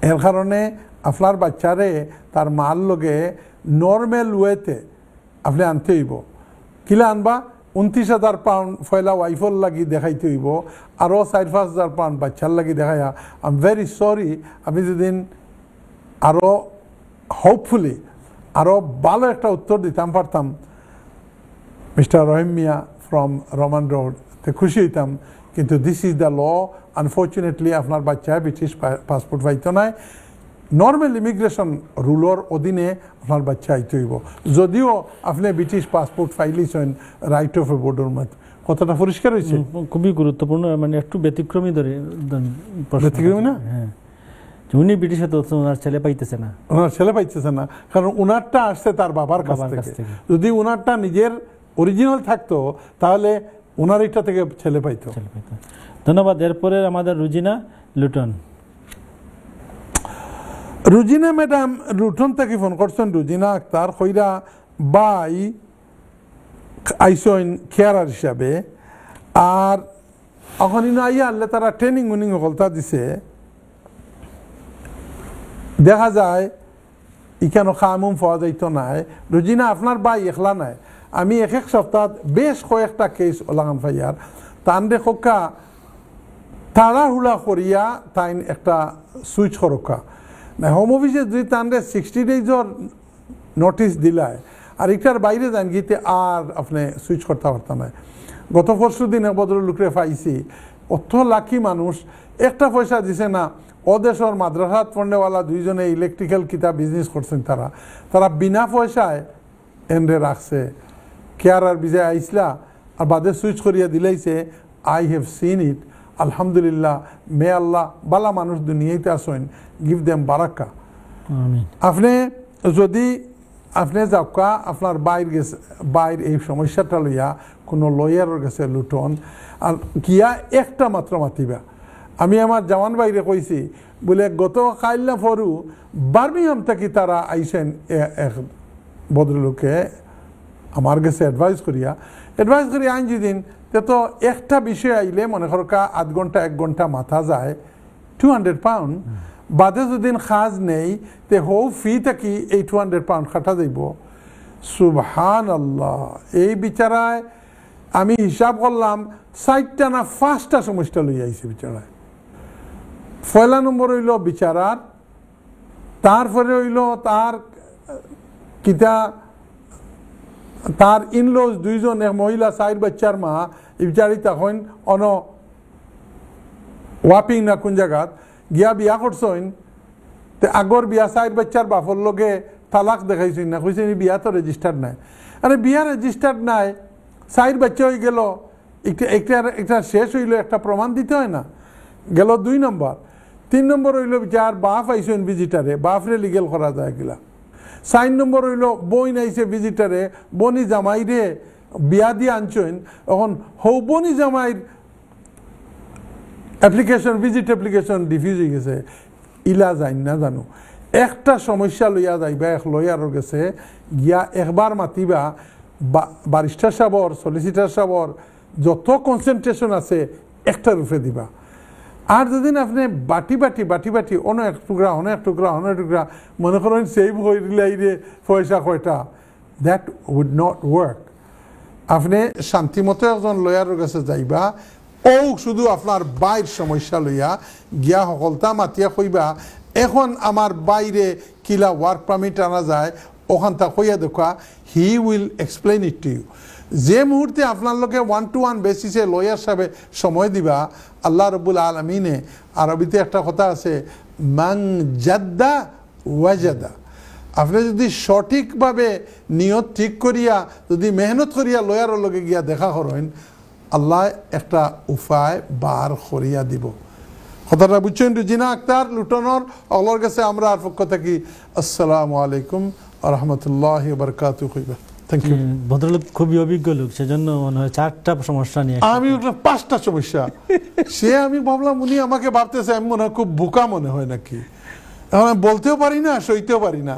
এর কারণে আপনার বাচ্চারে তার মার লগে নর্মেল ওয়েতে আপনি আনতে হইব। কিলা আনবা? 29,000 পাউন্ড ফয়লা ওয়াইফর লাগি দেখাইতে হইব, আরও 4-5,000 পাউন্ড বাচ্চার লাগি দেখাইয়া। আই এম ভেরি সরি, আমি যেদিন আরও হোপফুলি আরও ভালো একটা উত্তর দিতাম পারতাম mister Rahim Mia from Roman Road, তে খুশি হইতাম। কিন্তু this is the law. Unfortunately আপনার বাচ্চায় ব্রিটিশ পাসপোর্ট পাইতো নাই। নর্মাল ইমিগ্রেশন রুলর অধীনে আপনার বাচ্চা আইতে হইব, যদিও আপনি ব্রিটিশ পাসপোর্ট ফাইলিছেন রাইট অফ এ বোর্ডের মধ্যে। কথাটা পরিষ্কার হয়েছে? খুবই গুরুত্বপূর্ণ, মানে একটু ব্যতিক্রমী ধরে ব্যতিক্রমী না? হ্যাঁ, উনি ব্রিটিশে তো ওনার ছেলে পাইতেছে না, ওনার ছেলে পাইতেছে না, কারণ ওনারটা আসছে তার বাবার কাছ থেকে। যদি ওনারটা নিজের অরিজিনাল থাকতো, তাহলে ওনার এটা থেকে ছেলে পাইতো। ধন্যবাদ। এরপরে আমাদের Rozina Luton. Rozina madam Luton থেকে ফোন করছেন। রুজিনা আক্তার কইরা বাই আইসইন খেয়ারার হিসাবে, আর এখন আইয়া আনলে তারা ট্রেনিং উনিং হলতা দিছে। দেখা যায় ইখানো খামুম পাওয়া যাইতো নাই। রুজিনা আপনার বাই একলা নাই, আমি এক সপ্তাহ বেশ কয়েকটা কেস ওলাগান ফাইয়ার তানরে খোকা তাড়াহুড়া করিয়া তাইন একটা সুইচ করকা না। হোম অফিসে যদি তানরে 60 ডেজর নোটিস দিলায়, আর একটার বাইরে যান গিতে আর আপনি সুইচ করতে পারতাম না। গত পরশু দিন এক ভদ্রলোকরে পাইছি, অত লাকি মানুষ, একটা পয়সা দিছে না। ওদেশর মাদ্রাসাত পড়নেওয়ালা দুইজনে ইলেকট্রিক্যাল কিতাব বিজনেস করছেন, তারা বিনা পয়সায় এনরে রাখছে। কেয়ারার বিজয় আইসলা আর বাদে সুইচ করিয়া দিলাইছে। আই হ্যাভ সিন ইট, আলহামদুলিল্লাহ। মে আল্লাহ বালা মানুষ দুনিয়াতে আসেন, গিভ দেম বারাকা। আপনি যদি আপনি যাওকা আপনার বাইর এই সমস্যাটা লইয়া কোনো লয়ারের কাছে লুটন, আর গিয়া একটা মাত্র মাতিবা। আমি আমার জওয়ান বাইরে কইছি বলে, গত কাইল্লা ফরু বার্মিংহাম থেকে তারা আইসেন এক ভদ্রলোকে আমার কাছে অ্যাডভাইস করি আইন যেদিন তো একটা বিষয় আইলে মনে করকা আধ ঘন্টা 1 ঘন্টা মাথা যায় 200 পাউন্ড। বাদে যদিন খাজ নেই তে হৌ ফি থাকি এই 200 পাউন্ড খাটা যাইব। সুবহানাল্লাহ। এই বিচারায় আমি হিসাব করলাম 4টা না 5টা সমস্যা লই আইছে বিচারায়। পয়লা নম্বর হইল বিচারার, তারপরে হইল তার ইনলজ দুইজন, এক মহিলা 4 বাচ্চার মা, বিচারি তখন ওয়াপিং না কোন জায়গাত গিয়া বিয়া করছেন। তে আগর বিয়া 4 বাচ্চার বাপর লগে তালাক দেখাইছেন না, কইছেন বিয়া তো রেজিস্টার্ড নাই। আরে বিয়া রেজিস্টার্ড নাই, 4 বাচ্চা হয়ে গেল, একটা শেষ হইল, একটা প্রমাণ দিতে হয় না, গেল 2 নম্বর। 3 নম্বর হইল যার বাপ আইসেন ভিজিটারে, বাপরে লিগেল করা যায় গেলা। 4 নম্বর হইল বই নাইছে ভিজিটারে, বনি জামাইরে বিয়া দিয়ে আনছেন, এখন হৌ বনি জামাইর অ্যাপ্লিকেশন, ভিজিট অ্যাপ্লিকেশন ডিফিউজ হয়ে গেছে। ইলা যাই না জানো, একটা সমস্যা লইয়া যাইবা এক লয়ারের গেছে গিয়া একবার মাতিবা, বারিস্টার সাবর, সলিসিটার সাবর, যত কনসেন্ট্রেশন আছে একটা রূপে দিবা। আর যেদিন আপনি বাটি অন্য এক টুকরা মনে করেন সেভ হয়ে দিলে পয়সা কয়টা, দ্যাট উড নট ওয়ার্ক। আপনি শান্তিমতো একজন লয়ারের কাছে যাইবা, ও শুধু আপনার বাইর সমস্যা লইয়া গিয়া সকলতা মাতিয়া কইবা, এখন আমার বাইরে কিলা ওয়ার্ক পারমিট আনা যায় ওখানটা কইয়া দেখা, he will explain it to you. যে মুহূর্তে আপনার লোকে 1-to-1 বেসিসে লয়ার সাহেব সময় দিবা, আল্লাহ রব্বুল আলমিনে আরবিতে একটা কথা আছে, মান জাদ্দা ওয়াজাদা। আপনি যদি সঠিকভাবে নিয়ত ঠিক করিয়া যদি মেহনত করিয়া লয়ারের লগে গিয়া দেখা করেন, আল্লাহ একটা উপায় বার করিয়া দিব। কথাটা বুঝছেন? রুজিনা আক্তার লুটনর আল্লাহর কাছে আমরা আর পক্ষ থাকি আসসালামু আলাইকুম ওয়া রাহমাতুল্লাহি ওয়া বারাকাতুহু। Thank you. ভদ্রলোক খুবই অভিজ্ঞ লোক, সেজন্য মনে হয় 4টা সমস্যা নিয়ে আমি 5টা সমস্যা, সে আমি ভাবলাম উনি আমাকে ভাবতেছে আমি মনে হয় খুব বোকা মনে হয় নাকি, এখন আমি বলতেও পারি না সইতেও পারি না।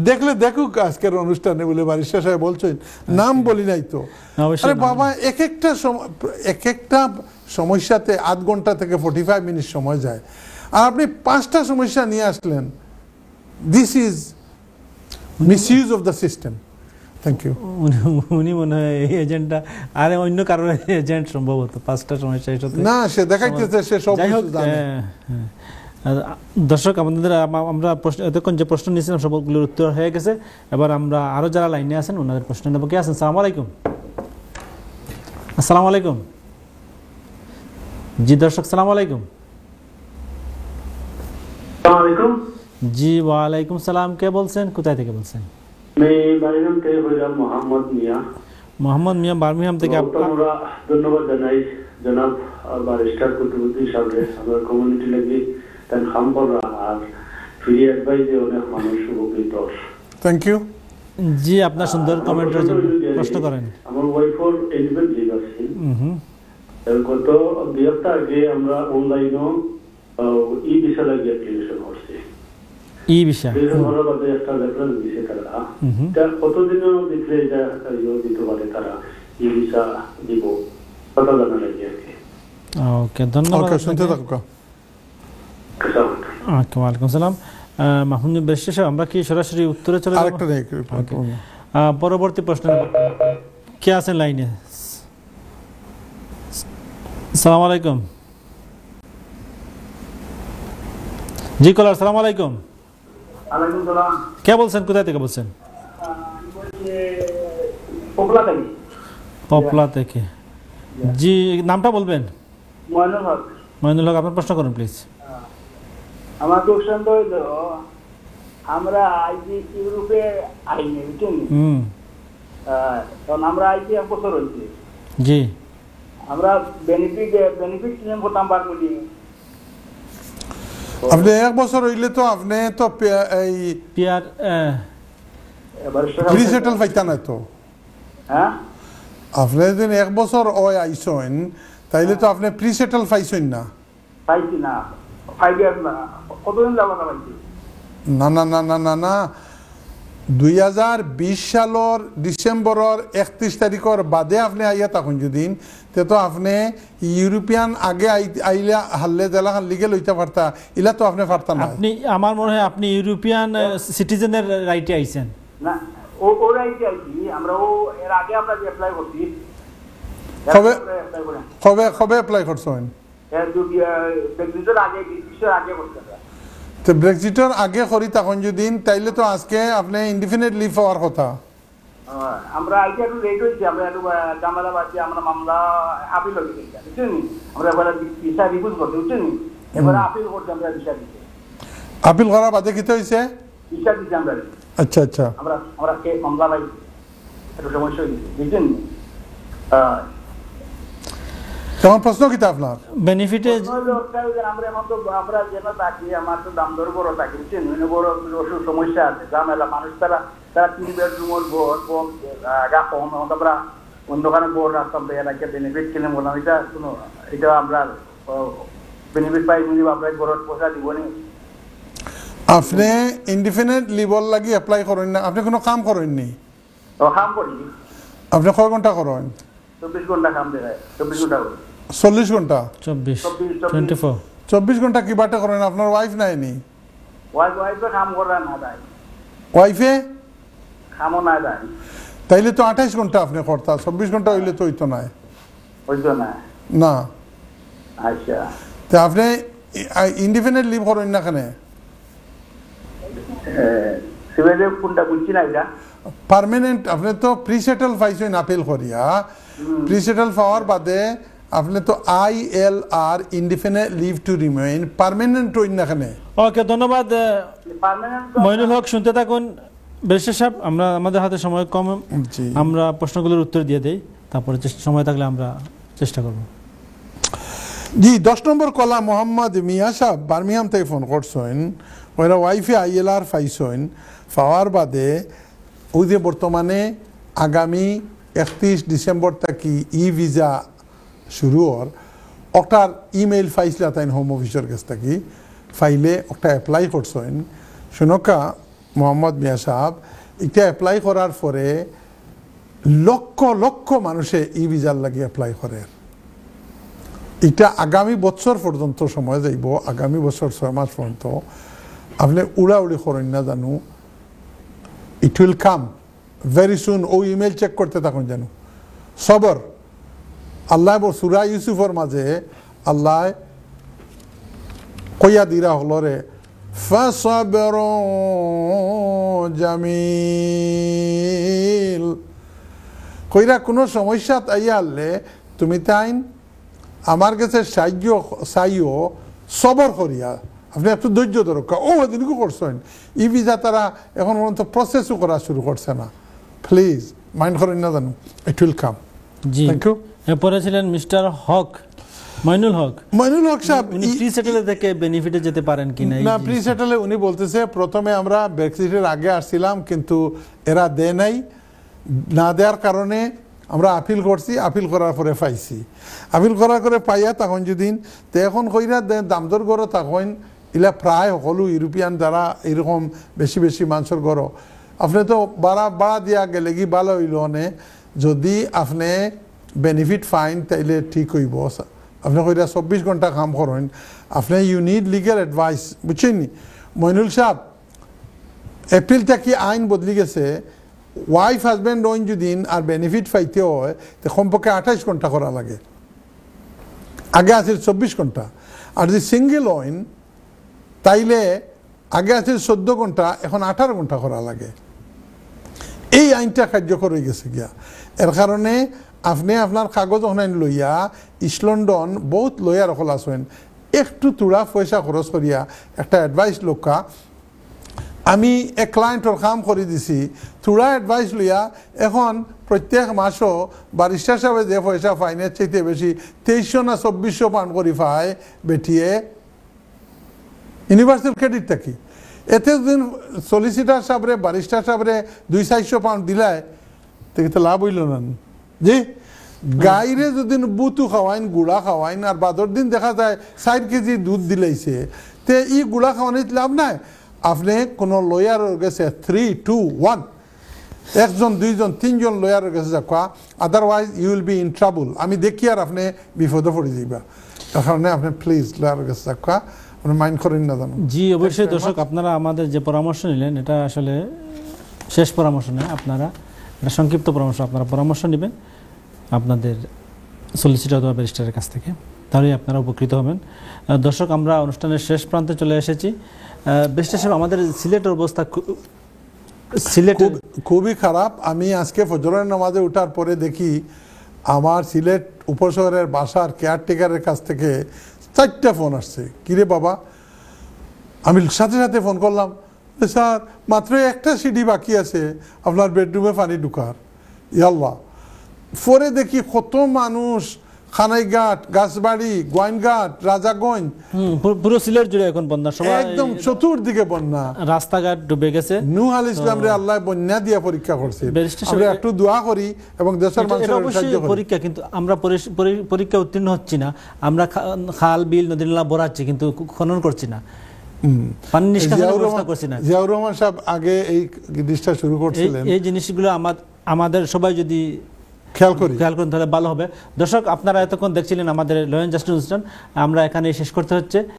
দেখলে দেখুক আজকের অনুষ্ঠানে বলে বারিস্টার সাহেব বলছেন, নাম বলি নাই তো। আরে বাবা, এক একটা সমস্যাতে 8 ঘন্টা থেকে 45 মিনিট সময় যায়, আর আপনি 5টা সমস্যা নিয়ে আসলেন। This is misuse of the system. Thank you. উনি মনে হয় এই এজেন্টটা আরে অন্য কারোর এজেন্ট সম্ভবত। 5টা সমস্যা না, সে দেখাইতেছে সে সব কিছু জানে। দর্শক, আমরা এতক্ষণ যে প্রশ্ন নিয়েছিলাম সবগুলোর উত্তর হয়ে গেছে। এবার আমরা আরো যারা লাইনে আছেন ওনাদের প্রশ্ন নেব। কে আছেন? সালাম আলাইকুম। আসসালামু আলাইকুম। জি দর্শক, সালাম আলাইকুম। জি ওয়ালাইকুম সালাম। কে বলছেন? কোথায় থেকে বলছেন? মোহাম্মদ মিয়া, বার্মিংহাম থেকে। ধন্যবাদ জানাই জনাব বারিস্টার কুতুবুদ্দিন সাহেব, আমার কমিউনিটি লাগি তার কাম করা আর ফ্রি অ্যাডভাইসে অনেক মানুষ উপকৃত। Thank you. জি, আপনার সুন্দর কমেন্টের জন্য প্রশ্ন করেন। আমার ওয়াইফর এলিমেন্ট লিভ আছে। গত 2 সপ্তাহ আগে আমরা অনলাইনে ই ভিসা লাগি অ্যাপ্লিকেশন করছি। ই ভিসা ওরা বাদে একটা রেফারেন্স দিছে তারা। এটা কতদিনও দিলে এটা দিতে পারে তারা ই ভিসা দিব, কথা জানা লাগে আর কি। ওকে, ধন্যবাদ। ওকে, শুনতে থাকো। ওয়ালাইকুম সালাম। মাহমুদ বেশির সাহেব, আমরা কি সরাসরি উত্তরে চলে যাব? আরেকটা নেই, পরবর্তী প্রশ্ন কে আছেন লাইনে? আসসালামু আলাইকুম। জি কলার, আসসালামু আলাইকুম। ওয়ালাইকুম সালাম। কে বলছেন? কোথায় থেকে বলছেন? পপলা থেকে। পপলা থেকে। জি, নামটা বলবেন? মইনুল হক। মইনুল হক, আপনার প্রশ্ন করুন প্লিজ। আমার কোশ্চেন তো হইল, আমরা আইজি ইউরোপে আইনি বুঝছেন, কারণ আমরা আইজি 1 বছর হয়েছে। জি, আমরা বেনিফিট ক্লেম করতাম পারবো নি? আপনি 1 বছর হইলে তো আপনি তো এই পিআর প্রিসেটল পাইতা না তো। হ্যাঁ, আপনি যদি 1 বছর ওই আইসেন তাইলে তো আপনি প্রিসেটল পাইছেন না। পাইছি না, 5 ইয়ার না, কতদিন যাব না পাইছি? না না না না না না, 2020 সালের ডিসেম্বরের 31 তারিখের বাদে আপনি আইয়া তখন যদি তো আপনি ইউরোপিয়ান আগে আইলে হারলে জেলা লিগে লইতে পারতা, ইলা তো আপনি পারতা না। আপনি, আমার মনে হয় আপনি ইউরোপিয়ান সিটিজেনের রাইটে আইছেন না। ও রাইটে আইছি আমরা, ও এর আগে আমরা যে অ্যাপ্লাই করছি। কবে অ্যাপ্লাই করছেন? ব্রেক্সিটের আগে, 20 আগে করতে। তো ব্রেক্সিটের আগে করি তখন যদি তাইলে তো আজকে আপনি ইনডিফিনিট লিভ হওয়ার কথা। আমরা আইতে একটু লেট হয়েছি, আমরা একটু ঝামেলা বাড়ছি, আমরা মামলা আপিল হয়ে গেছি বুঝছেন, আমরা এবারে ভিসা রিফিউজ করছি বুঝছেন, এবারে আপিল করছি আমরা ভিসা দিতে। আপিল করার বাদে কি হয়েছে? ভিসা দিচ্ছি আমরা। আচ্ছা আচ্ছা, আমরা মামলা পাই একটু সমস্যা হয়ে গেছে বুঝছেন। কেমন প্রশ্ন কিতা আপনার? বেনিফিটে আমরা এখন তো আমরা যেন থাকি, আমার তো দাম দর বড় থাকি বুঝছেন, বড় ওষুধ সমস্যা আছে, ঝামেলা মানুষ তারা 3 বেডরুমের বোর্ড আগা কম, আমরা অন্যখানে বোর্ড রাখতাম এলাকায় বেনিফিট কিনে বললাম, এটা কোনো এটা আমরা বেনিফিট পাই বুঝি আমরা বড় পয়সা দিব নি। আপনি ইনডিফিনিট লিভর লাগি অ্যাপ্লাই করেন না, আপনি কোনো কাম করেননি? কাম করি। আপনি কয় ঘন্টা করেন? 24 ঘন্টা কাম দেয়। 24 ঘন্টা 40 ঘন্টা 24 ঘন্টা কি বাটে করেন? আপনার ওয়াইফ নাই নি? ওয়াইফে কাম করে না দেয়। ওয়াইফে কামও না দেয়। তাইলে তো 28 ঘন্টা আপনি করতা, 24 ঘন্টা হইলে তো হইতো না। হইতো না না। আচ্ছা, তো আপনি ইনডিফিনিট লিভ করেন না কেন? সিভিলে কোনটা বুঝছি না এটা। পার্মানেন্ট আপনি তো প্রিসেটল পাইছেন আপিল করিয়া, প্রিসেটল পাওয়ার বাদে আপনি তো ILR indefinite leave to remain permanent হইন না কেন? ওকে, ধন্যবাদ মইনুল হক। শুনতে থাকুন বেশির সাহেব, আমরা আমাদের হাতে সময় কম, আমরা প্রশ্নগুলোর উত্তর দিয়ে দেই, তারপরে সময় থাকলে আমরা চেষ্টা করব। জি, 10 নম্বর কলা মোহাম্মদ মিয়া সাহেব বার্মিংহাম থেকে ফোন করছেন। ওরা ওয়াইফে ILR পাইছেন, পাওয়ার বাদে ওই যে বর্তমানে আগামী 31 ডিসেম্বর থেকে ই ভিসা শুরু হওয়ার ওটার ইমেইল ফাইসলা তাই হোম অফিসের কাছ থেকে ফাইলে ওটা অ্যাপ্লাই করছেন শুনকা মোহাম্মদ মিয়া সাহেব এটা অ্যাপ্লাই করার পরে লক্ষ লক্ষ মানুষে ই ভিসার লাগে অ্যাপ্লাই করে এটা আগামী বছর পর্যন্ত সময় যাইব আগামী বছর 6 মাস পর্যন্ত আপনি উড়াউড়ি করেন না জানো it will come very soon ও ইমেল চেক করতে থাকুন জানো সবর আল্লাহ সূরা ইউসুফের মাঝে আল্লাহ কইয়া দিরা হলো রে ফাসাবরুন জামিল কইরা কোনো সমস্যা আইয়া আনলে তুমি তাইন আমার কাছে সাহায্য চাইও সবর করিয়া আপনি একটু ধৈর্য দরকার ও দিনকে করছেন ই ভিসা তারা এখন পর্যন্ত প্রসেসও করা শুরু করছে না প্লিজ মাইন্ড করেন না জানো ইট উইল কাম জি থ্যাংক ইউ এরপরে ছিলেন মিস্টার হক মইনুল হক সাহেব উনি প্রি সেটেলে থেকে বেনিফিটে যেতে পারেন কিনা না প্রি সেটেলে উনি বলতেছে প্রথমে আমরা ব্রেক্সিটের আগে আসছিলাম কিন্তু এরা দেয় নাই না দেওয়ার কারণে আমরা আপিল করছি আপিল করার পরে পাইছি আপিল করার করে পাইয়া তখন যদিন তো এখন কইরা দামদর গড় তখন ইলা প্রায় সকলো ইউরোপিয়ান যারা এরকম বেশি বেশি মানুষের গড় আপনি তো বাড়া দিয়া গেলে কি ভালো হইল নে যদি আপনি বেনিফিট ফাইন তাইলে ঠিক হইব আপনি কইরা 24 ঘন্টা কাম করেন আপনি ইউ নিড লিগাল অ্যাডভাইস বুঝছেন নি মইনুল সাহেব এপ্রিল থেকে আইন বদলি গেছে ওয়াইফ হাজব্যান্ড ওইন যদি আর বেনিফিট পাইতে হয় তো কমপক্ষে 28 ঘন্টা করা লাগে আগে আছে 24 ঘন্টা আর যদি সিঙ্গেল ওইন তাইলে আগে আছে 14 ঘন্টা এখন 18 ঘন্টা করা লাগে এই আইনটা কার্যকর হয়ে গেছে গিয়া এর কারণে আপনি আপনার কাগজ ওখানে লইয়া ইস্ট লন্ডন বহুত লয়ার সকল আছেন একটু তুড়া পয়সা খরচ করিয়া একটা অ্যাডভাইস লোকা আমি এক ক্লায়েন্টর কাম করে দিছি থোড়া অ্যাডভাইস লইয়া এখন প্রত্যেক মাসও বারিস্টার সাহেব যে পয়সা ফাইনের চাইতে বেশি 2300 না 2400 পাউন্ড করে পায় বেটিয়ে ইউনিভার্সাল ক্রেডিট থাকি এতে যদি সলিসিটার সাহেবরে বারিস্টার সাহেবরে 200-400 পাউন্ড দিলায় তো লাভ হইল না জি গাইরে যদি বুতু খাওয়াইন গুড়া খাওয়াইন আর বাদর দিন দেখা যায় 4 কেজি দুধ দিলাইছে তে ই গুড়া খাওয়ানিত লাভ নাই আপনি কোনো লয়ারের কাছে 3, 2, 1 একজন দুইজন তিনজন লয়ারের কাছে যাওয়া otherwise you will be in trouble আমি দেখি আর আপনি বিপদে পড়ে যাইবা তার কারণে আপনি প্লিজ লয়ারের কাছে যাওয়া আপনি মাইন্ড করেন না জানো জি অবশ্যই দর্শক আপনারা আমাদের যে পরামর্শ নিলেন এটা আসলে শেষ পরামর্শ নয় আপনারা এটা সংক্ষিপ্ত পরামর্শ আপনারা পরামর্শ নেবেন আপনাদের সলিসিটর অথবা ব্যারিস্টারের কাছ থেকে তাহলেই আপনারা উপকৃত হবেন দর্শক আমরা অনুষ্ঠানের শেষ প্রান্তে চলে এসেছি ব্যারিস্টার সাহেব আমাদের সিলেটের অবস্থা খুবই খারাপ আমি আজকে ফজরের নামাজে ওঠার পরে দেখি আমার সিলেট উপশহরের বাসার কেয়ারটেকারের কাছ থেকে 4টা ফোন আসছে কিরে বাবা আমি সাথে সাথে ফোন করলাম স্যার মাত্র একটা সিঁড়ি বাকি আছে আপনার বেডরুমে পানি ঢুকার ইয়াল্লাহ পরে দেখি কত মানুষ খানাইঘাট গাছবাড়ি গোয়াইনঘাট রাজাগঞ্জ পুরো সিলেট জুড়ে এখন বন্যা সবাই একদম চতুর্দিকে বন্যা রাস্তাঘাট ডুবে গেছে নূহ আলাইহিস সালাম রে আল্লাহ বন্যা দিয়া পরীক্ষা করছে আমরা একটু দোয়া করি এবং দেশের মানুষের সাহায্য করি পরীক্ষা কিন্তু আমরা পরীক্ষা উত্তীর্ণ হচ্ছি না আমরা খাল বিল নদী নালা ভরাচ্ছি কিন্তু খনন করছি না পানি নিষ্কাশনের ব্যবস্থা করছি না জিয়াউর রহমান সাহেব আগে এই জিনিসটা শুরু করছিলেন এই জিনিসগুলো আমাদের সবাই যদি খেয়াল করেন তাহলে ভালো হবে দর্শক আপনারা এতক্ষণ দেখছিলেন আমাদের ল অ্যান্ড জাস্টিস অনুষ্ঠান আমরা এখানে শেষ করতে হচ্ছে